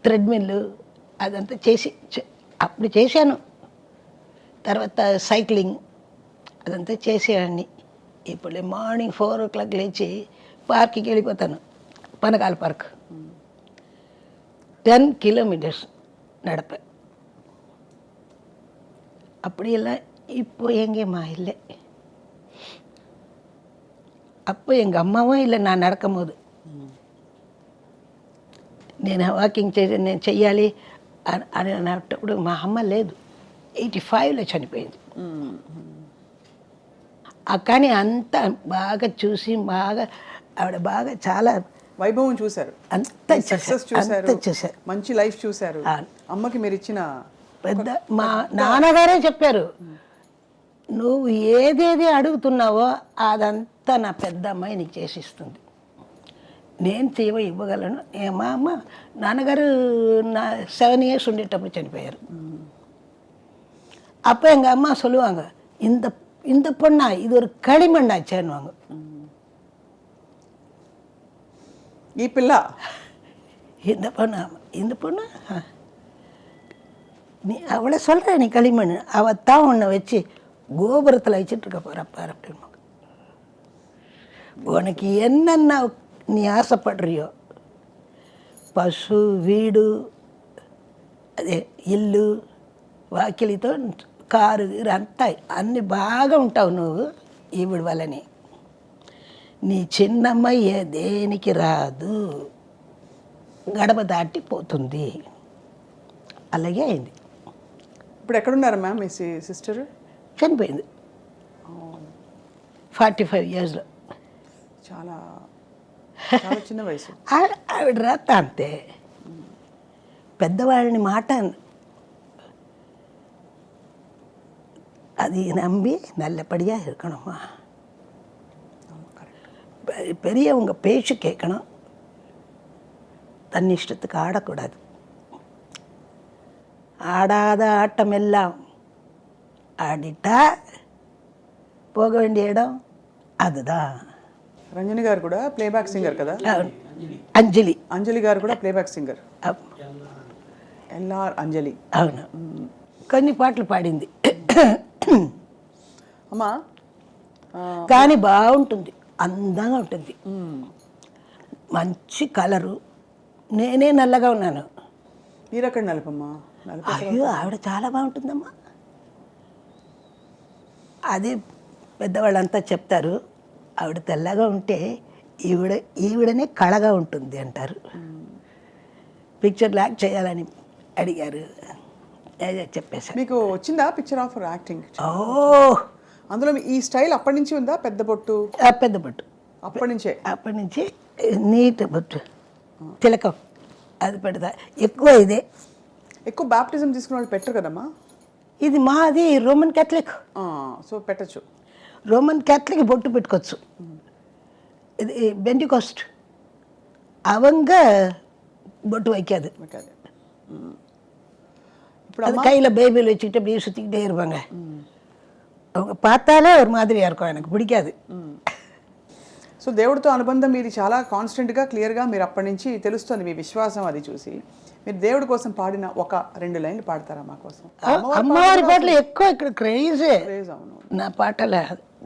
థ్రెడ్మిల్ అదంతా అప్పుడు చేశాను. తర్వాత సైక్లింగ్ అదంతా చేసేవాడిని. ఇప్పుడు మార్నింగ్ 4 o'clock లేచి పార్క్కి వెళ్ళిపోతాను. పనకాల పార్క్ 10 kilometers நடப்பேன். அப்படியெல்லாம் இப்போ எங்கேம்மா இல்லை. அப்போ எங்கள் அம்மாவும் இல்லை நான் நடக்கும்போது. నేను వాకింగ్ నేను చెయ్యాలి అని అన్నప్పుడు మా అమ్మ లేదు, 85లో చనిపోయింది. కానీ అంత బాగా చూసి ఆవిడ బాగా చాలా వైభవం చూశారు, అంత సక్సెస్ చూశారు, మంచి లైఫ్ చూశారు. అమ్మకి మీరు ఇచ్చిన పెద్ద మా నాన్నగారే చెప్పారు, నువ్వు ఏదేది అడుగుతున్నావో అదంతా నా పెద్ద అమ్మాయి నీకు చేసిస్తుంది, నేను ఇవ్వగలను. మా అమ్మ నాన్నగారు 7 years ఉండేటప్పుడు చనిపోయారు. அப்போ எங்கள் அம்மா சொல்லுவாங்க, இந்த பொண்ணா இது ஒரு களிமண்ணாச்சேன்னுவாங்க. ఈ పిల్ల இந்த பொண்ணு நீ அவளை சொல்கிற நீ களிமண், அவத்தான் உன்னை வச்சு கோபுரத்தில் வச்சுட்டு இருக்க போகிறப்பார் அப்படின்னு. உனக்கு என்னென்ன நீ ఆశపడ్రియో పశు వీడు అదే ఇల్లు వాకిలితో కారు అంతా అన్ని బాగా ఉంటావు నువ్వు ఈవిడ వల్లని. నీ చిన్నమ్మాయి దేనికి రాదు, గడప దాటి పోతుంది. అలాగే అయింది. ఇప్పుడు ఎక్కడున్నారు మ్యామ్ మీ సిస్టర్? చనిపోయింది 45 yearsలో. చాలా చిన్న వయసు. ఆవిడ రాత అంతే, పెద్దవాళ్ళని మాట அது நம்பி நல்லபடியாக இருக்கணுமா. பெரியவங்க பேச்சு கேட்கணும், தன் இஷ்டத்துக்கு ஆடக்கூடாது. ஆடாத ஆட்டம் எல்லாம் ஆடிட்டா போக வேண்டிய இடம் அதுதான். రంజని గారు కూడా ప్లేబ్యాక్ సింగర్ కదా? అంజలి గారు కూడా ప్లేబ్యాక్ సింగర్. ఎల్ఆర్ అంజలి. అవును, కొన్ని పాటలు పాడింది. అమ్మా కానీ బాగుంటుంది, అందంగా ఉంటుంది, మంచి కలరు. నేనే నల్లగా ఉన్నాను. మీరు అక్కడ నలుపమ్మా, నలుపు అయ్యో ఆవిడ చాలా బాగుంటుందమ్మా. అది పెద్దవాళ్ళంతా చెప్తారు, ఆవిడ తెల్లగా ఉంటే ఈవిడనే కళగా ఉంటుంది అంటారు. పిక్చర్ యాక్ట్ చేయాలని అడిగారు, చెప్పేశాను. మీకు వచ్చిందా పిక్చర్ ఆఫర్ యాక్టింగ్? ఓ, అందులో ఈ స్టైల్ అప్పటి నుంచి ఉందా? పెద్ద బొట్టు పెద్ద బొట్టు అప్పటి నుంచి నీట్ బొట్టు, తిలకం అది పెడతా. ఎక్కువ ఇదే. ఎక్కువ బాప్టిజం తీసుకున్న వాళ్ళు పెట్టరు కదమ్మా. ఇది మాది రోమన్ క్యాథలిక్. సో పెట్టచ్చు. రోమన్ క్యాథలిక్ బొట్టు పెట్టుకోవచ్చు. ఇది பெண்டிகாஸ்ட் அவங்க பொட்டு வைக்காது. அது கையில் பைபிள் வச்சுக்கிட்டு அப்படியே சுற்றிக்கிட்டே இருப்பாங்க. அவங்க பார்த்தாலே ஒரு மாதிரியாக இருக்கும், எனக்கு பிடிக்காது. సో దేవుడితో అనుబంధం మీది చాలా కాన్స్టెంట్గా క్లియర్గా మీరు అప్పటి నుంచి తెలుస్తుంది మీ విశ్వాసం. అది చూసి మీరు దేవుడి కోసం పాడిన ఒక 2 లైన్లు పాడతారా మా కోసం? అమ్మవారి పాటలు ఎక్కువ ఇక్కడ క్రేజే. అవును, నా పాటలు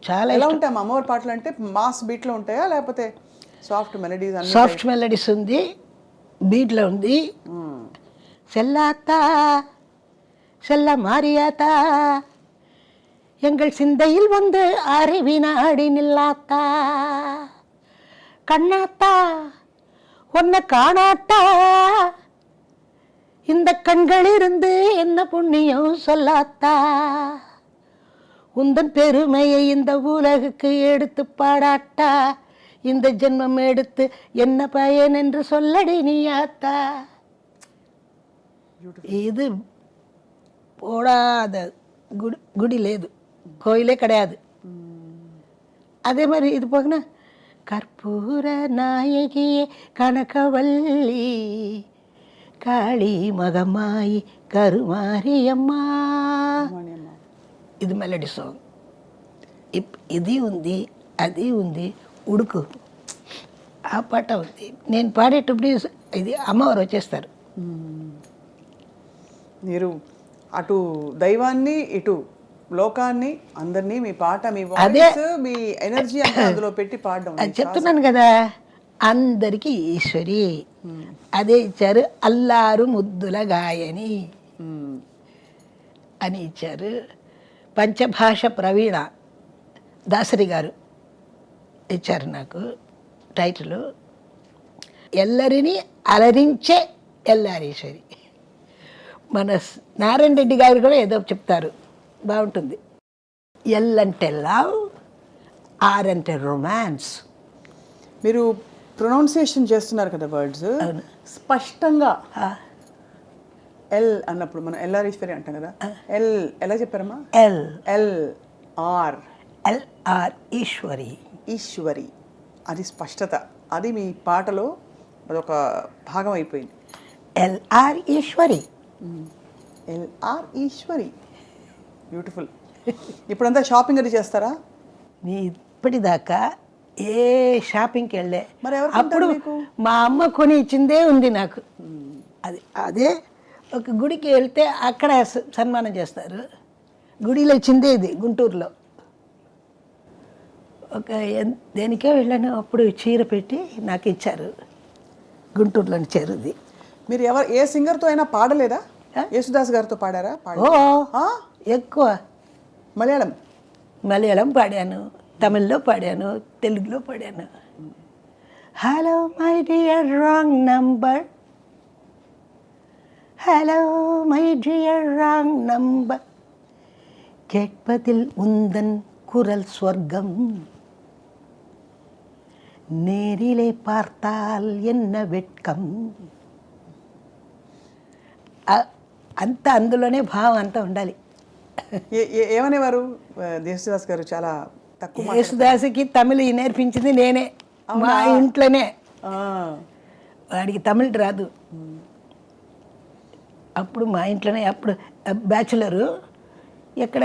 చాలా ఎలా ఉంటాయి అమ్మవారి పాటలు? అంటే మాస్ బీట్లో ఉంటాయా లేకపోతే సాఫ్ట్ మెలడీస్? సాఫ్ట్ మెలడీస్ ఉంది, బీట్లో ఉంది. செல்லாத்தா செல்ல மாரியாத்தா எங்கள் சிந்தையில் வந்து அறிவினாடி நில்லாத்தா, கண்ணாத்தா உன்னை காணாத்தா, இந்த கண்களிலிருந்து என்ன புண்ணியம் சொல்லாத்தா, உந்தன் பெருமையை இந்த உலகுக்கு எடுத்து பாடாட்டா, இந்த ஜென்மம் எடுத்து என்ன பயன் என்று சொல்லடி நீயாத்தா. இது போடாத గుడి లేదు, కోయిలే கிடையாது. அதே மாதிரி இது போகனா கற்பூர நாயகியே கனகவல்லி కాళీ మగమాయి కరుమారియమ్మా, ఇది మెలడీ సాంగ్. ఇది ఉంది, అది ఉంది, ఉడుకు ఆ పాట ఉంది. నేను పాడేటప్పుడు ఇది అమ్మవారు వచ్చేస్తారు. మీరు అటు దైవాన్ని ఇటు లోకాన్ని అందరినీ మీ పాట, మీ వాయిస్, మీ ఎనర్జీ అంతా అందులో పెట్టి పాడడం. అది చెప్తున్నాను కదా, అందరికీ ఈశ్వరి అదే ఇచ్చారు. అల్లారు ముద్దుల గాయని అని ఇచ్చారు. పంచభాష ప్రవీణ దాసరి గారు ఇచ్చారు నాకు టైటిల్. ఎల్లరిని అలరించే ఎల్లారీశ్వరి. మన నారాయణ రెడ్డి గారు కూడా ఏదో చెప్తారు, బాగుంటుంది. ఎల్ అంటే లవ్, ఆర్ అంటే రొమాన్స్. మీరు ప్రొనౌన్సియేషన్ చేస్తున్నారు కదా వర్డ్స్ స్పష్టంగా. ఎల్ అన్నప్పుడు మనం ఎల్లారీశ్వరి అంటాం కదా, ఎల్ ఎలా చెప్పారమ్మా? L L R Eswari. Eswari, అది స్పష్టత. అది మీ పాటలో అదొక భాగం అయిపోయింది. L R Eswari, L R Eswari, beautiful. ఇప్పుడంతా షాపింగ్ అది చేస్తారా? నీ ఇప్పటిదాకా ఏ షాపింగ్కి వెళ్ళే, మరి ఎవరు అప్పుడు మా అమ్మ కొని ఇచ్చిందే ఉంది నాకు. అదే ఒక గుడికి వెళ్తే అక్కడ సన్మానం చేస్తారు. గుడిలో ఇచ్చిందే ఇది గుంటూరులో. ఒక దేనికే వెళ్ళాను, అప్పుడు చీర పెట్టి నాకు ఇచ్చారు, గుంటూరులోని చీరది. మీరు ఏ సింగర్తో అయినా పాడలేదా? యేసుదాస్ గారితో పాడారా? ఎక్కువ మలయాళం పాడాను, తమిళ్లో పాడాను, తెలుగులో పాడాను. Hello my dear wrong number, hello my dear wrong number, கேட்பதில் உந்தன் குரல் ஸ்வர்க்கம், நேரிலே பார்த்தால் என்ன வெட்கம். అంత అందులోనే భావం అంతా ఉండాలి. ఏమనేవారు యేసుదాస్ గారు? చాలా తక్కువ. యేసుదాస్కి తమిళ నేర్పించింది నేనే, మా ఇంట్లోనే. వాడికి తమిళ రాదు. అప్పుడు మా ఇంట్లోనే, అప్పుడు బ్యాచులరు, ఎక్కడ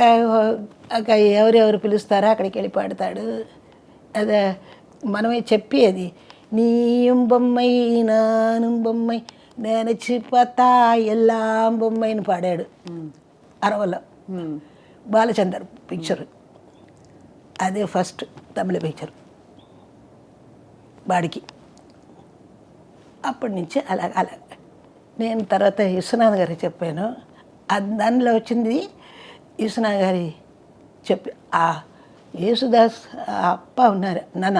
ఎవరెవరు పిలుస్తారో అక్కడికి వెళ్ళి పాడతాడు. అదే మనమే చెప్పి, అది నీయం బొమ్మై నానుం బొమ్మై నేనచ్చి పతా ఎల్లాం బొమ్మైని పాడాడు 60లో, బాలచందర్ పిక్చర్. అదే ఫస్ట్ తమిళ పిక్చర్ వాడికి. అప్పటి నుంచి అలా నేను తర్వాత విశ్వనాథ్ గారికి చెప్పాను. దానిలో వచ్చింది విశ్వనాథ్ గారి చెప్పి ఆ యేసుదాస్ ఆ అప్ప ఉన్నారు నాన్న,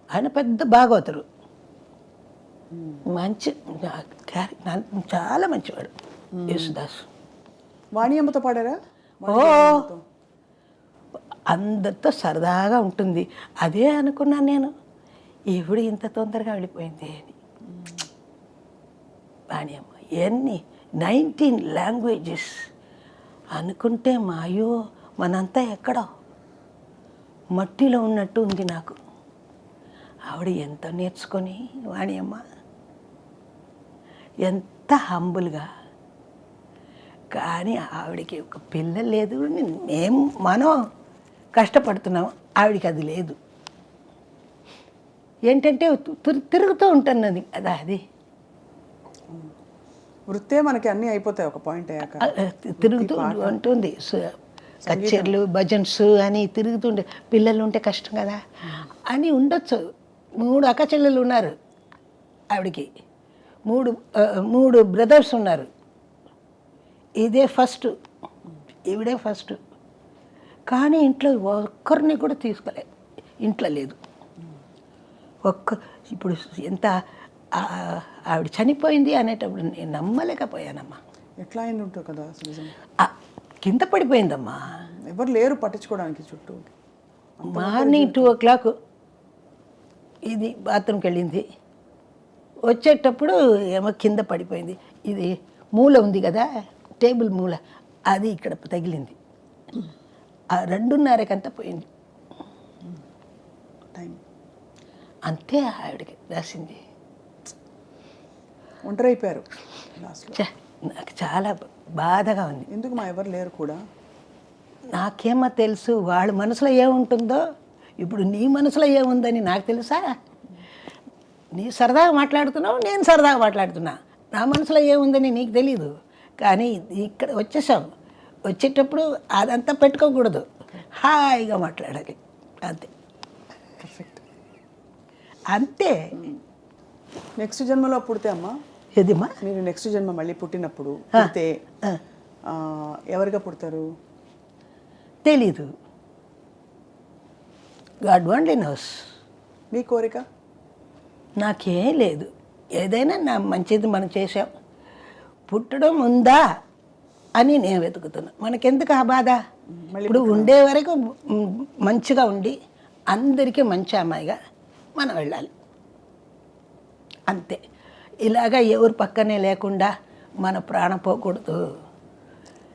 ఆయన పెద్ద భాగవతుడు, మంచి చాలా మంచివాడు యేసుదాస్. వాణియమ్మతో పాడారా? ఓ అందరితో సరదాగా ఉంటుంది. అదే అనుకున్నాను నేను, ఈవిడ ఇంత తొందరగా వెళ్ళిపోయింది అని. వాణియమ్మ ఎన్ని 19 లాంగ్వేజెస్ అనుకుంటే మాయో మనంతా ఎక్కడో మట్టిలో ఉన్నట్టు ఉంది నాకు. ఆవిడ ఎంత నేర్చుకొని వాణియమ్మ ఎంత హంబుల్గా. కానీ ఆవిడకి ఒక పిల్ల లేదు. మనం కష్టపడుతున్నాం, ఆవిడకి అది లేదు. ఏంటంటే తిరుగుతూ ఉంటున్నది కదా, అది వృత్తే మనకి అన్నీ అయిపోతాయి ఒక పాయింట్ అయ్యాక. తిరుగుతూ ఉంటుంది. కచేర్లు భజన్స్ అని తిరుగుతుండే. పిల్లలు ఉంటే కష్టం కదా అని ఉండొచ్చు. 3 అక్క చెల్లెలు ఉన్నారు ఆవిడకి, 3 బ్రదర్స్ ఉన్నారు. ఇదే ఫస్ట్, ఈవిడే ఫస్ట్. కానీ ఇంట్లో ఒక్కరిని కూడా తీసుకోలే, ఇంట్లో లేదు ఇప్పుడు ఎంత ఆవిడ చనిపోయింది అనేటప్పుడు నేను నమ్మలేకపోయానమ్మా. ఎట్లా అయింది ఉంటుంది కదా అసలు. కింద పడిపోయిందమ్మా, ఎవరు లేరు పట్టించుకోవడానికి చుట్టూ. మార్నింగ్ 2 o'clock ఇది బాత్రూమ్కి వెళ్ళింది. వచ్చేటప్పుడు ఏమో కింద పడిపోయింది. ఇది మూల ఉంది కదా, టేబుల్ మూల, అది ఇక్కడ తగిలింది. ఆ 2:30కంతా పోయింది. టైం అంతే ఆవిడకి రాసింది. ఒంటరి అయిపోయారు లాస్ట్లో. నాకు చాలా బాధగా ఉంది. ఎందుకు మా ఎవరు లేరు కూడా. నాకేమో తెలుసు వాళ్ళ మనసులో ఏముంటుందో. ఇప్పుడు నీ మనసులో ఏముందని నాకు తెలుసా? నీ సరదాగా మాట్లాడుతున్నావు, నేను సరదాగా మాట్లాడుతున్నా. నా మనసులో ఏముందని నీకు తెలీదు. కానీ ఇక్కడ వచ్చేసాం, వచ్చేటప్పుడు అదంతా పెట్టుకోకూడదు, హాయిగా మాట్లాడాలి. అంతే, పర్ఫెక్ట్. అంతే. నెక్స్ట్ జన్మలో పుడితే అమ్మా, ఏదిమ్మా మీరు నెక్స్ట్ జన్మ మళ్ళీ పుట్టినప్పుడు పుడితే ఎవరిగా పుడతారు? తెలీదు. God only knows. మీ కోరిక? నాకేం లేదు. ఏదైనా నా మంచిది మనం చేసాం, పుట్టడం ఉందా అని నేను వెతుకుతున్నా. మనకెందుకు ఆ బాధ? ఇప్పుడు ఉండే వరకు మంచిగా ఉండి అందరికీ మంచి అమ్మాయిగా మనం వెళ్ళాలి, అంతే. ఇలాగా ఎవరు పక్కనే లేకుండా మన ప్రాణం పోకూడదు.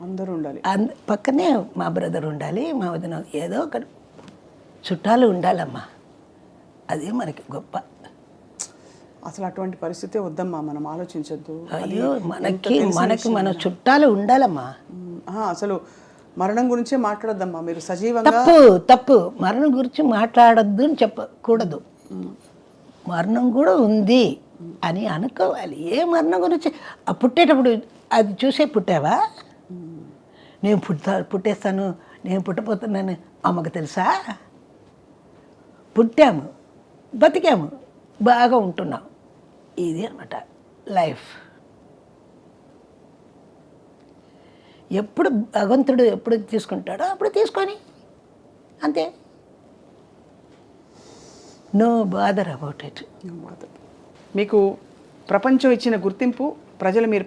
అందరూ ఉండాలి. పక్కనే మా బ్రదర్ ఉండాలి, మా వదిన, ఏదో ఒక చుట్టాలు ఉండాలమ్మా. అదే మనకి గొప్ప. అసలు అటువంటి పరిస్థితే వద్దమ్మా, మనం ఆలోచించద్దు. అయ్యో, మనకి మన చుట్టాలు ఉండాలమ్మా. అసలు మరణం గురించే మాట్లాడద్దమ్మా. మీరు సజీవంగా తప్పు మరణం గురించి మాట్లాడద్దు అని చెప్పకూడదు. మరణం కూడా ఉంది అని అనుకోవాలి. ఏ మరణం గురించి పుట్టేటప్పుడు అది చూసే పుట్టావా? నేను పుట్టేస్తాను, నేను పుట్టపోతున్నాను అమ్మకు తెలుసా? పుట్టాము, బతికాము, బాగా ఉంటున్నాం. ఇది అన్నమాట లైఫ్. ఎప్పుడు భగవంతుడు ఎప్పుడు తీసుకుంటాడో అప్పుడు తీసుకొని, అంతే. No bother about it. మీకు ప్రపంచం ఇచ్చిన గుర్తింపు, ప్రజలు మీరు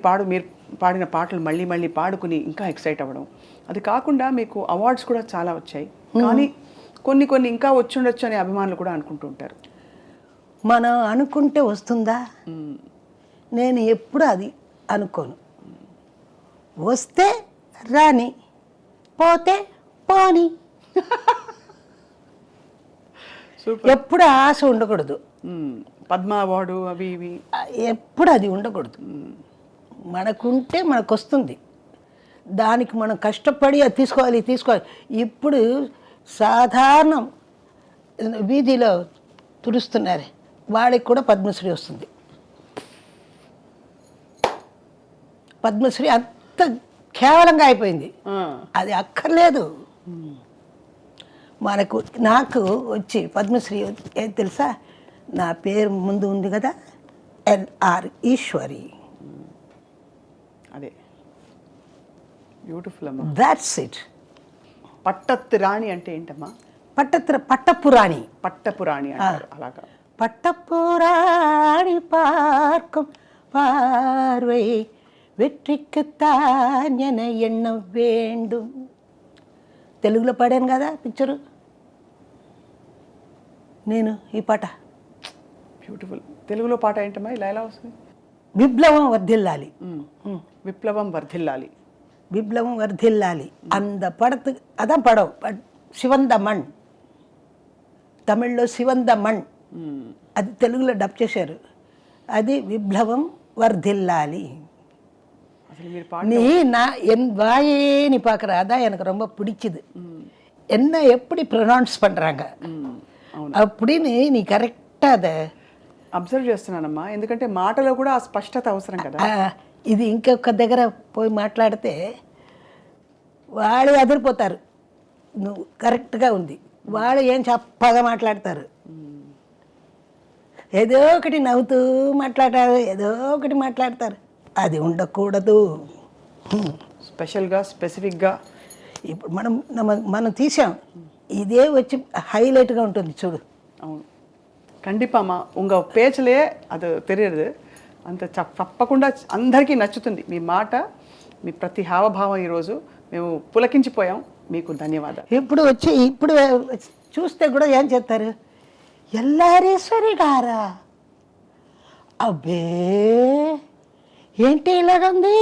పాడిన పాటలు మళ్ళీ మళ్ళీ పాడుకుని ఇంకా ఎక్సైట్ అవ్వడం, అది కాకుండా మీకు అవార్డ్స్ కూడా చాలా వచ్చాయి. కానీ కొన్ని ఇంకా వచ్చుండొచ్చు అనే అభిమానులు కూడా అనుకుంటూ ఉంటారు. మనం అనుకుంటే వస్తుందా? నేను ఎప్పుడు అది అనుకోను. వస్తే రాని, పోతే పోని. ఎప్పుడు ఆశ ఉండకూడదు. పద్మ అవార్డు అవి ఇవి ఎప్పుడు అది ఉండకూడదు. మనకుంటే మనకు వస్తుంది, దానికి మనం కష్టపడి అది తీసుకోవాలి. ఇప్పుడు సాధారణం వీధిలో తుడుస్తున్నారు, వాడికి కూడా పద్మశ్రీ వస్తుంది. పద్మశ్రీ అంత కేవలంగా అయిపోయింది. అది అక్కర్లేదు. నాకు వచ్చి పద్మశ్రీ ఏది తెలుసా, నా పేరు ముందు ఉంది కదా, ఎల్ఆర్ ఈశ్వరి. అదే బ్యూటిఫుల్ అమ్మా. That's it. పట్టత్తు రాణి అంటే ఏంటమ్మా? పట్టపురాణి. పట్టపురాణి అంటారు అలాగా. பட்டப்புராணி பார்க்கும் பார்வை వెట్రిక్కుతాన్ ఎన ఎన్న வேண்டும். తెలుగులో పాడాను కదా పిక్చరు నేను ఈ పాట. బ్యూటిఫుల్. తెలుగులో పాట ఏంటమ్మా? ఇలా ఎలా వస్తుంది? విప్లవం వర్ధిల్లాలి. విప్లవం వర్ధిల్లాలి. விப்ளவம் வர்தில்லாலி. அந்த படத்துக்கு அதான் படம். சிவந்த மண், తమిళ్లో శివంద మణ్, అది తెలుగులో డబ్ చేశారు. అది విప్లవం వర్ధిల్లాలి. நீ நான் என் வாயே நீ பார்க்குற, அதான் எனக்கு ரொம்ப பிடிச்சிது. என்ன எப்படி ப்ரொனவுன்ஸ் பண்ணுறாங்க அப்படின்னு நீ కరెక్టా அதை అబ్జర్వ్ చేస్తున్నానమ్మా. ఎందుకంటే మాటలో కూడా ఆ స్పష్టత అవసరం కదా. ఇది ఇంకొక దగ్గర పోయి మాట్లాడితే వాళ్ళు అదిరిపోతారు. నువ్వు కరెక్ట్గా ఉంది, వాళ్ళు ఏం చప్పగా మాట్లాడతారు, ఏదో ఒకటి నవ్వుతూ మాట్లాడతారు, ఏదో ఒకటి మాట్లాడతారు. అది ఉండకూడదు. స్పెషల్గా స్పెసిఫిక్గా ఇప్పుడు మనం తీసాం, ఇదే వచ్చి హైలైట్గా ఉంటుంది చూడు. అవును, కండిపామా ఉంగ పేచలే అది తెలియదు అంత తప్పకుండా అందరికీ నచ్చుతుంది మీ మాట, మీ ప్రతి హావభావం. ఈరోజు మేము పులకించిపోయాం. మీకు ధన్యవాదాలు. ఇప్పుడు చూస్తే కూడా ఏం చేస్తారు, ఎల్లారేశ్వరి గారా, అబ్బే ఏంటి ఇలాగుంది,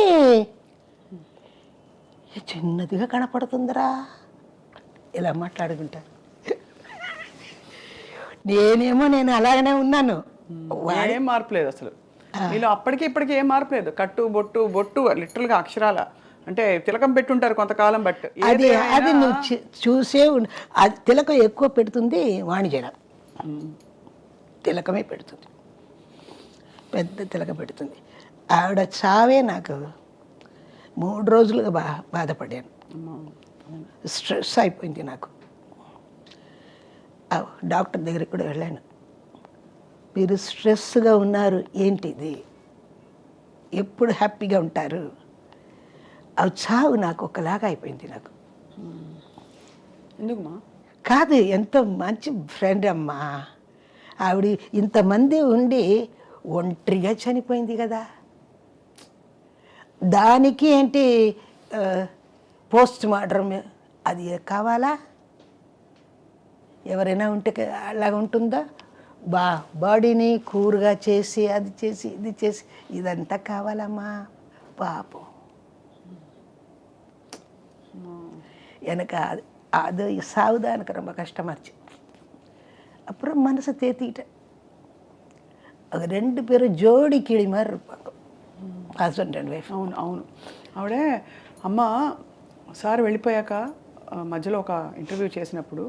చిన్నదిగా కనపడుతుందిరా, ఇలా మాట్లాడుకుంటారు. నేను అలాగనే ఉన్నాను. ఏం మార్పు లేదు అసలు మీలో. అప్పటికి ఇప్పటికీ ఏం మార్పు లేదు. కట్టు బొట్టు బొట్టు లిటరల్గా అక్షరాల అంటే తిలకం పెట్టుంటారు కొంతకాలం. బట్ అది నువ్వు చూసే అది తిలకం ఎక్కువ పెడుతుంది వాణిజ్యం. తిలకమే పెడుతుంది, పెద్ద తిలక పెడుతుంది. ఆవిడ చావే నాకు 3 రోజులుగా బాధపడాను. స్ట్రెస్ అయిపోయింది నాకు. డాక్టర్ దగ్గరికి కూడా వెళ్ళాను. మీరు స్ట్రెస్గా ఉన్నారు, ఏంటిది, ఎప్పుడు హ్యాపీగా ఉంటారు? అవి చావు నాకు ఒకలాగా అయిపోయింది నాకు. ఎందుకుమా? కాదు, ఎంతో మంచి ఫ్రెండ్ అమ్మా ఆవిడ. ఇంతమంది ఉండి ఒంటరిగా చనిపోయింది కదా. దానికి ఏంటి పోస్ట్ మార్టం అది కావాలా? ఎవరైనా ఉంటే అలాగా ఉంటుందా? బాడీని కూరగా చేసి అది చేసి ఇది చేసి ఇదంతా కావాలమ్మా పాపం. எனக்கு அது சாவுதான் எனக்கு ரொம்ப கஷ்டமாச்சு. அப்புறம் மனசை தேத்திக்கிட்டேன். அது 2 பேரும் ஜோடி கிளி மாதிரி இருப்பாங்க, హస్బెండ్ అండ్ వైఫ్. అవును అవును. ఆవిడే అమ్మ సార్ వెళ్ళిపోయాక మధ్యలో ఒక ఇంటర్వ్యూ చేసినప్పుడు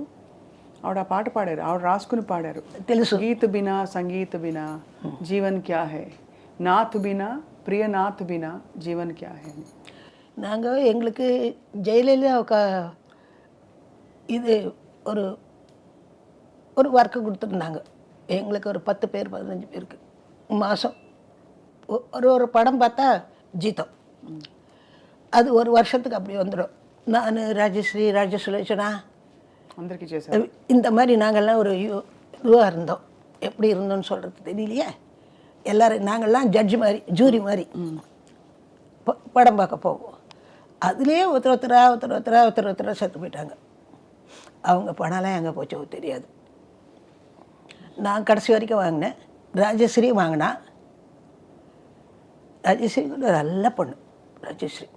ఆవిడ ఆ పాట పాడారు. ఆవిడ రాసుకుని పాడారు. తెలుసు. గీత్ బినా సంగీత్ బినా జీవన్ క్యా హై, నాత్ బినా ప్రియ నాత్ బినా జీవన్ క్యా హై. நாங்கள் எங்களுக்கு ஜெயலலிதா இது ஒரு ஒர்க்கு கொடுத்துருந்தாங்க எங்களுக்கு. ஒரு 10 பேர் 15 பேருக்கு மாதம் ஒரு படம் பார்த்தா ஜீதம். அது ஒரு வருஷத்துக்கு அப்படி வந்துடும். நான் ராஜஸ்ரீ ராஜசுலேஷனா అందరికీ చేశారు. இந்த மாதிரி நாங்கள்லாம் ஒரு இதுவாக இருந்தோம். எப்படி இருந்தோம்னு சொல்கிறது தெரியலையே. எல்லோரும் நாங்கள்லாம் ஜட்ஜு மாதிரி, ஜூரி மாதிரி படம் பார்க்க போவோம். அதுலேயே ஒருத்தரா செத்து போயிட்டாங்க. அவங்க பணம்லாம் எங்கே போச்சோ தெரியாது. நான் கடைசி வரைக்கும் வாங்கினேன். ராஜஸ்ரீ வாங்கினா. ராஜஸ்ரீ கூட நல்ல பொண்ணு ராஜஸ்ரீ.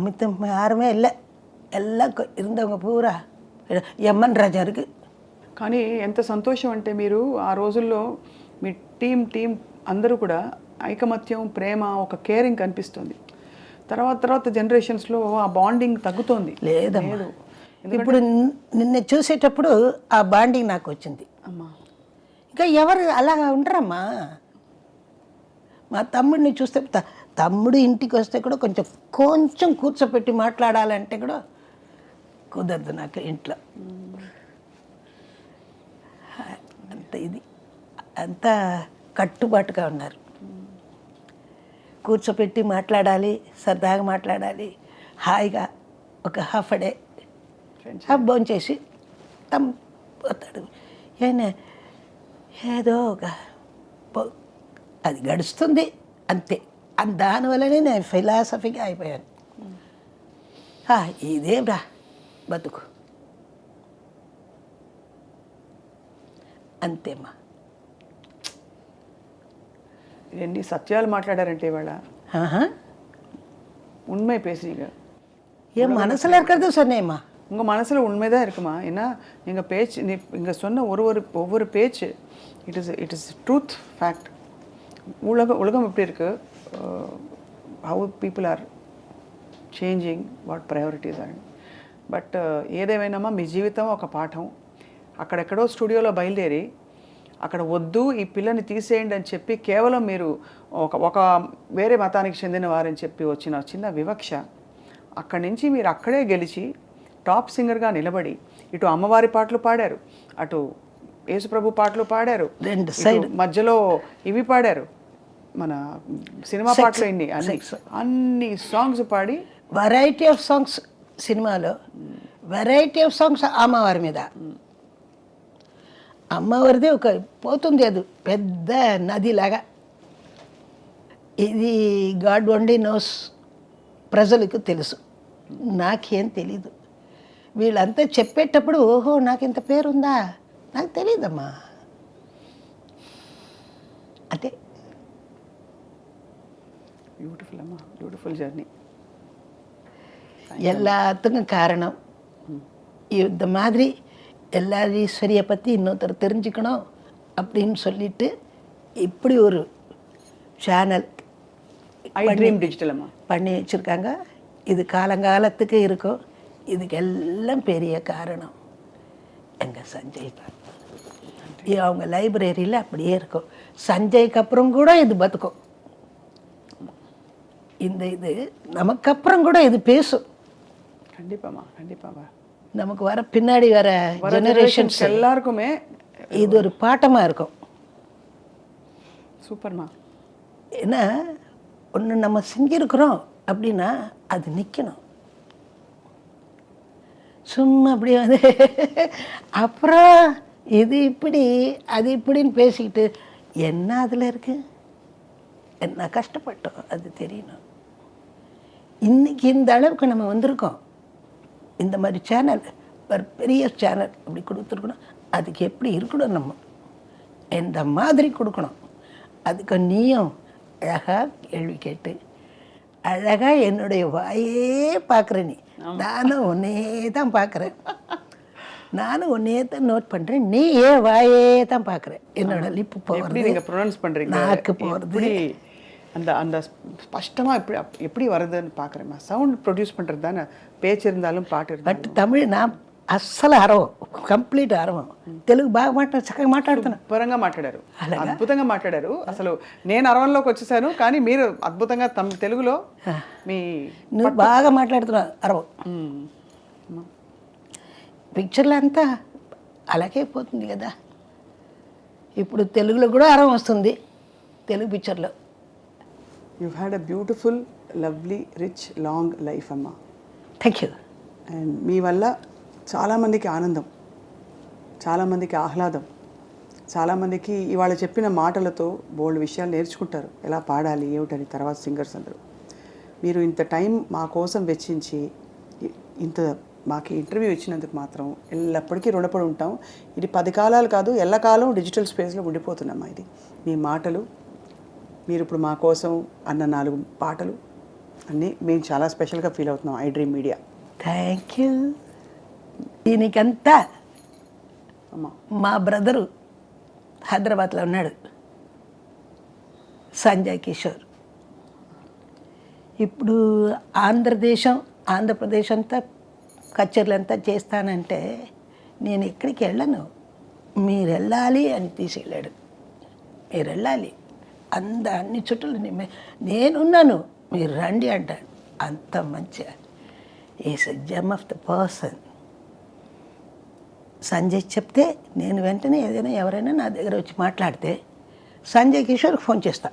மித்தம் யாருமே இல்லை, எல்லாம் இருந்தவங்க பூரா ఎమ్ఎన్ రాజా ఇருக்கு. కానీ ఎంత సంతోషం అంటే మీరు ఆ రోజుల్లో మీ టీం అందరూ కూడా ఐకమత్యం, ప్రేమ, ఒక కేరింగ్ కనిపిస్తుంది. తర్వాత జనరేషన్స్లో ఆ బాండింగ్ తగ్గుతోంది. లేదమ్మా, ఇప్పుడు నిన్న చూసేటప్పుడు ఆ బాండింగ్ నాకు వచ్చింది అమ్మా. ఇంకా ఎవరు అలాగా ఉండరమ్మా. మా తమ్ముడిని చూస్తే, తమ్ముడు ఇంటికి వస్తే కూడా కొంచెం కూర్చోపెట్టి మాట్లాడాలంటే కూడా కుదరదు నాకు ఇంట్లో. అంత ఇది అంతా కట్టుబాటుగా ఉన్నారు. కూర్చోపెట్టి మాట్లాడాలి, సరదాగా మాట్లాడాలి, హాయిగా ఒక హాఫ్ డే భోంచేసి పోతాడు. ఏదో ఒక అది గడుస్తుంది అంతే. దానివల్లనే నేను ఫిలాసఫీగా అయిపోయాను. ఇదేం రా బతుకు అంతేమ్మా. ఎన్ని సత్యాలు మాట్లాడారంటే ఇవాళ. உண்மை பேசுறீங்க. என் மனசில் இருக்கிறது சொன்னேம்மா. உங்கள் மனசில் உண்மைதான் இருக்குமா? ஏன்னா எங்கள் பேச்சு இங்கே சொன்ன ஒவ்வொரு பேச்சு இட் இஸ் ட்ரூத் ஃபேக்ட். உலகம் எப்படி இருக்குது, how people are changing, what priorities and but ఏదేమైనా మీ జీవితం ఒక పాఠం. అక్కడెక్కడో స్టూడియోలో బయలుదేరి అక్కడ వద్దు ఈ పిల్లని తీసేయండి అని చెప్పి కేవలం మీరు ఒక వేరే మతానికి చెందిన వారని చెప్పి వచ్చిన చిన్న వివక్ష, అక్కడి నుంచి మీరు అక్కడే గెలిచి టాప్ సింగర్గా నిలబడి ఇటు అమ్మవారి పాటలు పాడారు, అటు యేసుప్రభు పాటలు పాడారు, మధ్యలో ఇవి పాడారు, మన సినిమా పాటలు అన్ని సాంగ్స్ పాడి వెరైటీ ఆఫ్ సాంగ్స్ సినిమాలో, వెరైటీ ఆఫ్ సాంగ్స్ అమ్మవారి మీద. అమ్మవారిది ఒక పోతుంది, అది పెద్ద నదిలాగా. ఇది గాడ్ ఓన్లీ నోస్, ప్రజలకు తెలుసు, నాకేం తెలీదు. వీళ్ళంతా చెప్పేటప్పుడు ఓహో నాకు ఇంత పేరుందా, నాకు తెలీదమ్మా. అంటే బ్యూటిఫుల్ అమ్మా, బ్యూటిఫుల్ జర్నీ. எல்லாத்துக்கும் காரணம் இந்த மாதிரி எல்லா ஈஸ்வரியை பற்றி இன்னொருத்தர் தெரிஞ்சுக்கணும் அப்படின்னு சொல்லிட்டு இப்படி ஒரு சேனல் பண்ணி வச்சுருக்காங்க. இது காலங்காலத்துக்கு இருக்கும். இதுக்கெல்லாம் பெரிய காரணம் எங்கள் சஞ்சய் தான். அவங்க லைப்ரரியில் அப்படியே இருக்கும். சஞ்சய்க்கு அப்புறம் கூட இது பத்துக்கும். இந்த இது நமக்கு அப்புறம் கூட இது பேசும். கண்டிப்பாமா, கண்டிப்பாமா. நமக்கு வர பின்னாடி வர ஜெனரேஷன்ஸ் எல்லாருக்குமே இது ஒரு பாட்டமாக இருக்கும். சூப்பர்மா. ஏன்னா ஒன்று நம்ம செஞ்சுருக்குறோம் அப்படின்னா அது நிற்கணும். சும்மா அப்படி வந்து அப்புறம் இது இப்படி அது இப்படின்னு பேசிக்கிட்டு என்ன அதில் இருக்குது, என்ன கஷ்டப்பட்டோம் அது தெரியணும். இன்றைக்கி இந்த அளவுக்கு நம்ம வந்திருக்கோம். இந்த மாதிரி சேனல், ஒரு பெரிய சேனல் அப்படி கொடுத்துருக்கணும். அதுக்கு எப்படி இருக்கணும், நம்ம எந்த மாதிரி கொடுக்கணும். அதுக்கு நீயும் அழகாக கேள்வி கேட்டு அழகாக என்னுடைய வாயே பார்க்குற. நீ நானும் ஒன்னே தான் பார்க்குறேன், நானும் ஒன்னே தான் நோட் பண்ணுறேன். நீ ஏன் வாயே தான் பார்க்குறேன். என்னோட லிப்பு போகிறது, நீங்கள் ப்ரொனவுன்ஸ் பண்ணுறீங்க, நாக்கு போகிறது, அந்த அந்த ஸ்பஷ்டமாக எப்படி வருதுன்னு பார்க்குறேம்மா. சவுண்ட் ப்ரொடியூஸ் பண்ணுறது தானே, பேச்சு இருந்தாலும் பாட்டு இருந்தாலும். బట్ తమిళ్ నా అస్సలు అరవం, కంప్లీట్ అరవం. తెలుగు బాగా చక్కగా మాట్లాడుతున్నా. పరంగా మాట్లాడారు, అద్భుతంగా మాట్లాడారు. అసలు నేను అరవంలోకి వచ్చేసాను, కానీ మీరు అద్భుతంగా తెలుగులో మీ నువ్వు బాగా మాట్లాడుతున్నావు అరవం. పిక్చర్లో అంతా అలాగే పోతుంది కదా. ఇప్పుడు తెలుగులో కూడా అరవం వస్తుంది తెలుగు పిక్చర్లో. You had a beautiful, lovely, rich, long life అమ్మా. Thank you. అండ్ మీ వల్ల చాలామందికి ఆనందం, చాలామందికి ఆహ్లాదం, చాలామందికి ఇవాళ చెప్పిన మాటలతో బోల్డ్ విషయాలు నేర్చుకుంటారు, ఎలా పాడాలి ఏమిటని. తర్వాత సింగర్స్ అందరూ మీరు ఇంత టైం మా కోసం వెచ్చించి ఇంత మాకు ఇంటర్వ్యూ ఇచ్చినందుకు మాత్రం ఎల్లప్పటికీ రుణపడి ఉంటాం. ఇది 10 కాలాలు కాదు, ఎల్లకాలం డిజిటల్ స్పేస్లో ఉండిపోతున్నామ్మా. ఇది మీ మాటలు, మీరు ఇప్పుడు మా కోసం అన్న 4 పాటలు అన్నీ మేము చాలా స్పెషల్గా ఫీల్ అవుతున్నాం I dream media. Thank you. దీనికంతా అమ్మా మా బ్రదరు హైదరాబాద్లో ఉన్నాడు, సంజయ్ కిషోర్. ఇప్పుడు ఆంధ్రప్రదేశ్ అంతా కచేరీలంతా చేస్తానంటే నేను ఎక్కడికి వెళ్ళను, మీరు వెళ్ళాలి అని తీసుకెళ్ళాడు. మీరు వెళ్ళాలి, అన్ని చుట్టూ నేనున్నాను, మీరు రండి అంటాడు. అంత మంచిగా is a gem of the person. Sanjay చెప్తే నేను వెంటనే ఏదైనా ఎవరైనా నా దగ్గర వచ్చి మాట్లాడితే సంజయ్ కిషోర్కి ఫోన్ చేస్తా.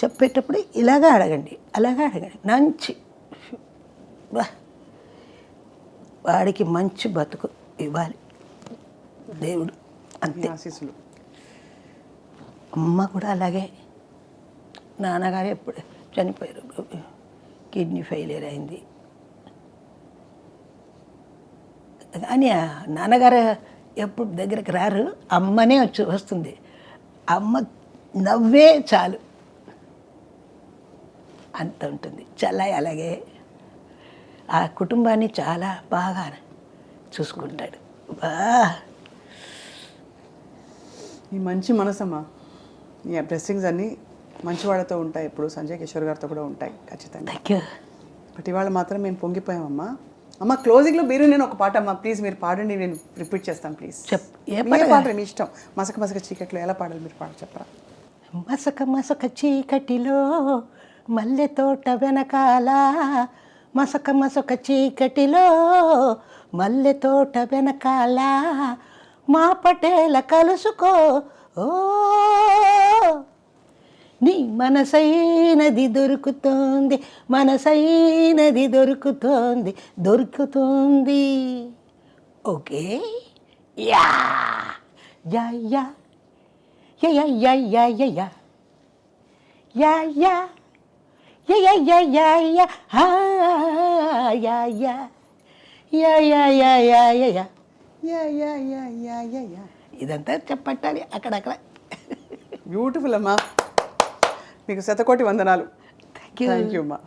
చెప్పేటప్పుడు ఇలాగా అడగండి, అలాగా అడగండి, మంచి వాడికి మంచి బతుకు ఇవ్వాలి దేవుడు, అంతే. ఆశీస్సులు. అమ్మ కూడా అలాగే. నాన్నగారు ఎప్పుడు చనిపోయారు, కిడ్నీ ఫెయిలియర్ అయింది. కానీ నాన్నగారు ఎప్పుడు దగ్గరికి రారు, అమ్మనే వస్తుంది. అమ్మ నవ్వే చాలు, అంత ఉంటుంది. చెల్లయ్య అలాగే ఆ కుటుంబాన్ని చాలా బాగా చూసుకుంటాడు. ఈ మంచి మనసమ్మా, ఈ బ్లెస్సింగ్స్ అన్నీ మంచివాళ్ళతో ఉంటాయి, ఎప్పుడు సంజయ్ కిషోర్ గారితో కూడా ఉంటాయి ఖచ్చితంగా. Thank you. బట్ ఇవాళ మాత్రం మేము పొంగిపోయామమ్మా. అమ్మ క్లోజింగ్లో మీరు నేను ఒక పాట అమ్మా, ప్లీజ్ మీరు పాడండి, నేను రిపీట్ చేస్తాను ప్లీజ్. ఏ పాట మీ ఇష్టం. మసక మసక చీకట్లో ఎలా పాడాలి మీరు పాట చెప్పరా? మసక మసక చీకటిలో మల్లె తోట వెనకాల, మసక మసక చీకటిలో మల్లె తోట వెనకాల, మా పటేల కలుసుకో ఓ, నీ మనసైనది దొరుకుతోంది, మనసైనది దొరుకుతోంది, దొరుకుతోంది. ఓకే యా యా యా యా యా యా యా యా యా యా యా యా యా యా హా యా యా యా యా యా యా యా యా యా యా యా యా యా యా. ఇదంతా చెప్పట్టాలి అక్కడక్కడ. బ్యూటిఫుల్ అమ్మా, మీకు శతకోటి వందనాలు. Thank you. థ్యాంక్ యూ అమ్మా.